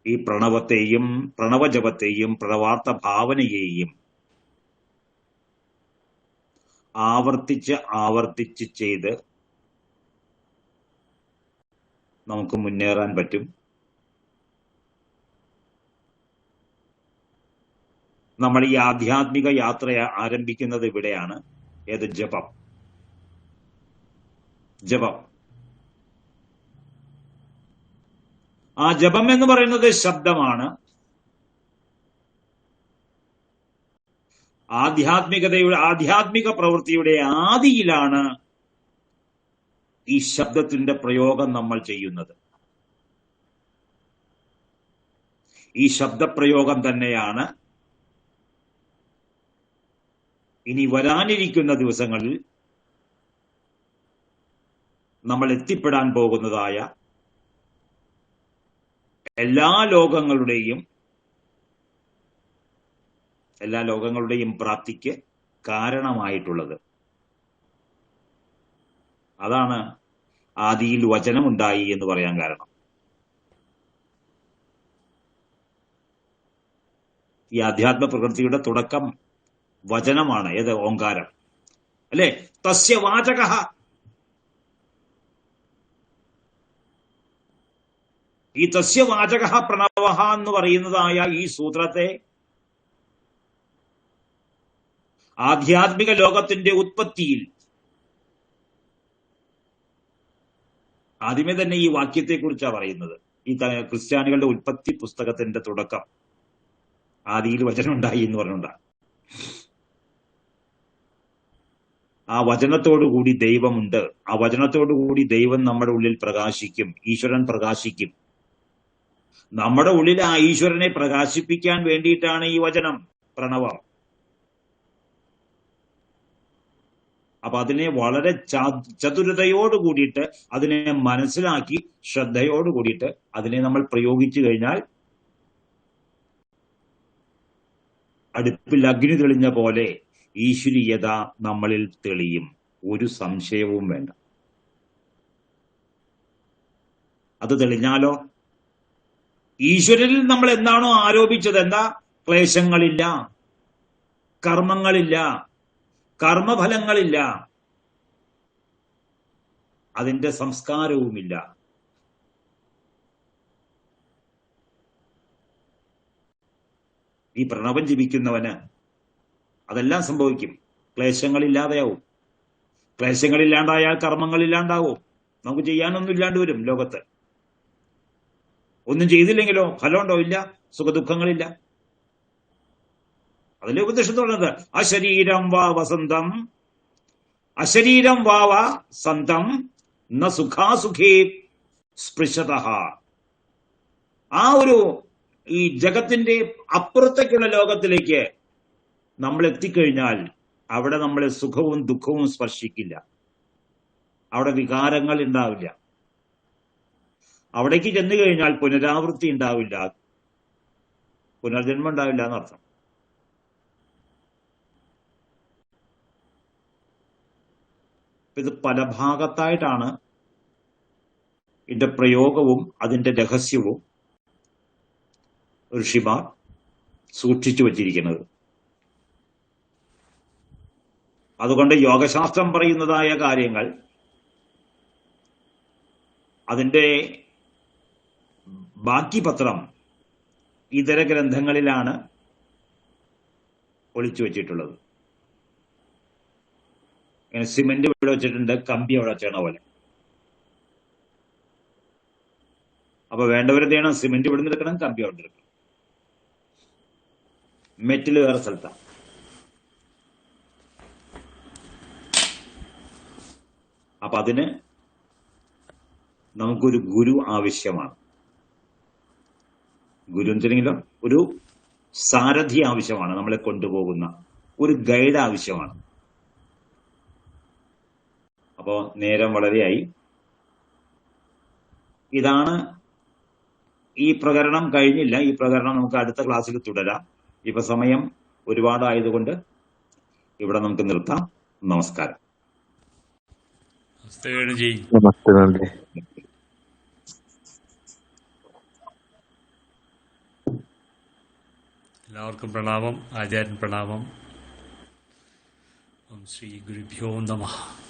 ഈ പ്രണവത്തെയും പ്രണവജപത്തെയും പ്രണവാർത്ഥ ഭാവനയെയും ആവർത്തിച്ച് ചെയ്ത് നമുക്ക് മുന്നേറാൻ പറ്റും. നമ്മൾ ഈ ആധ്യാത്മിക യാത്ര ആരംഭിക്കുന്നത് ഇവിടെയാണ്. ഏത്? ജപം. ആ ജപം എന്ന് പറയുന്നത് ശബ്ദമാണ്. ആധ്യാത്മിക പ്രവൃത്തിയുടെ ആദിയിലാണ് ഈ ശബ്ദത്തിന്റെ പ്രയോഗം നമ്മൾ ചെയ്യുന്നത്. ഈ ശബ്ദപ്രയോഗം തന്നെയാണ് ഇനി വരാനിരിക്കുന്ന ദിവസങ്ങളിൽ നമ്മൾ എത്തിപ്പെടാൻ പോകുന്നതായ എല്ലാ ലോകങ്ങളുടെയും പ്രാപ്തിക്ക് കാരണമായിട്ടുള്ളത്. അതാണ് ആദിയിൽ വചനമുണ്ടായി എന്ന് പറയാൻ കാരണം. ഈ ആധ്യാത്മ പ്രകൃതിയുടെ തുടക്കം വചനമാണ്. ഏത്? ഓങ്കാരം അല്ലെ? തസ്യ വാചകഃ. ഈ തസ്യ വാചകഃ പ്രണവഃ എന്ന് പറയുന്നതായ ഈ സൂത്രത്തെ ആധ്യാത്മിക ലോകത്തിന്റെ ഉത്പത്തിയിൽ ആദ്യമേ തന്നെ ഈ വാക്യത്തെ കുറിച്ചാണ് പറയുന്നത്. ഈ ക്രിസ്ത്യാനികളുടെ ഉൽപ്പത്തി പുസ്തകത്തിന്റെ തുടക്കം ആദിയിൽ വചനം ഉണ്ടായി എന്ന് പറഞ്ഞുകൊണ്ടാണ്. ആ വചനത്തോടുകൂടി ദൈവമുണ്ട്. ആ വചനത്തോടുകൂടി ദൈവം നമ്മുടെ ഉള്ളിൽ പ്രകാശിക്കും. ഈശ്വരൻ പ്രകാശിക്കും. നമ്മുടെ ഉള്ളിൽ ആ ഈശ്വരനെ പ്രകാശിപ്പിക്കാൻ വേണ്ടിയിട്ടാണ് ഈ വചനം, പ്രണവം. അപ്പൊ അതിനെ വളരെ ചതുരതയോട് കൂടിയിട്ട് അതിനെ മനസ്സിലാക്കി ശ്രദ്ധയോട് കൂടിയിട്ട് അതിനെ നമ്മൾ പ്രയോഗിച്ചു കഴിഞ്ഞാൽ അടുപ്പിൽ അഗ്നി തെളിഞ്ഞ പോലെ ഈശ്വരീയത നമ്മളിൽ തെളിയും. ഒരു സംശയവും വേണ്ട. അത് തെളിഞ്ഞാലോ ഈശ്വരനിൽ നമ്മൾ എന്താണോ ആരോപിച്ചത്, എന്താ? ക്ലേശങ്ങളില്ല, കർമ്മങ്ങളില്ല, കർമ്മഫലങ്ങളില്ല, അതിന്റെ സംസ്കാരവുമില്ല. ഈ പ്രണവം ജപിക്കുന്നവന് അതെല്ലാം സംഭവിക്കും. ക്ലേശങ്ങളില്ലാതെയാവും. ക്ലേശങ്ങളില്ലാണ്ടായാൽ കർമ്മങ്ങളില്ലാണ്ടാവും. നമുക്ക് ചെയ്യാനൊന്നും ഇല്ലാണ്ട് വരും ലോകത്ത്. ഒന്നും ചെയ്തില്ലെങ്കിലോ ഫലമുണ്ടോ? ഇല്ല. സുഖദുഃഖങ്ങളില്ല. അതിലെ ഉപദേശം തുടങ്ങുന്നത് അശരീരം വാ വസന്തം, അശരീരം വാവ സന്തം ന സുഖാസുഖേ സ്പൃശതഃ. ആ ഒരു ഈ ജഗത്തിന്റെ അപ്പുറത്തേക്കുള്ള ലോകത്തിലേക്ക് നമ്മൾ എത്തിക്കഴിഞ്ഞാൽ അവിടെ നമ്മളെ സുഖവും ദുഃഖവും സ്പർശിക്കില്ല. അവിടെ വികാരങ്ങൾ ഉണ്ടാവില്ല. അവിടേക്ക് ചെന്നു കഴിഞ്ഞാൽ പുനരാവൃത്തി ഉണ്ടാവില്ല, പുനർജന്മം ഉണ്ടാവില്ല എന്നർത്ഥം. ഇത് പല ഭാഗത്തായിട്ടാണ് ഇതിന്റെ പ്രയോഗവും അതിന്റെ രഹസ്യവും ഋഷിമാർ സൂക്ഷിച്ചു വച്ചിരിക്കുന്നത്. അതുകൊണ്ട് യോഗശാസ്ത്രം പറയുന്നതായ കാര്യങ്ങൾ അതിന്റെ ബാക്കി പത്രം ഇതര ഗ്രന്ഥങ്ങളിലാണ് ഒളിച്ചു വെച്ചിട്ടുള്ളത്. ഇങ്ങനെ സിമെന്റ് ഇവിടെ വെച്ചിട്ടുണ്ട്, കമ്പി അവിടെ വെച്ചേണ പോലെ. അപ്പൊ വേണ്ടവരെന്ത് ചെയ്യണം? സിമെന്റ് ഇവിടെ നിന്ന് എടുക്കണം, കമ്പി അവിടെ എടുക്കണം. മെറ്റൽ വേറെ സ്ഥലത്താണ്. അപ്പൊ അതിന് നമുക്കൊരു ഗുരു ആവശ്യമാണ്. ഗുരു എന്തിനെങ്കിലും ഒരു സാരഥി ആവശ്യമാണ്, നമ്മളെ കൊണ്ടുപോകുന്ന ഒരു ഗൈഡ് ആവശ്യമാണ്. അപ്പോ നേരം വളരെയായി. ഇതാണ് ഈ പ്രകരണം. കഴിഞ്ഞില്ല. ഈ പ്രകരണം നമുക്ക് അടുത്ത ക്ലാസ്സിൽ തുടരാം. ഇപ്പൊ സമയം ഒരുപാടായതുകൊണ്ട് ഇവിടെ നമുക്ക് നിർത്താം. നമസ്കാരം. എല്ലാവർക്കും പ്രണാമം. ആചാര്യൻ പ്രണാമം. ഓം ശ്രീ ഗുരുഭ്യോ നമഃ.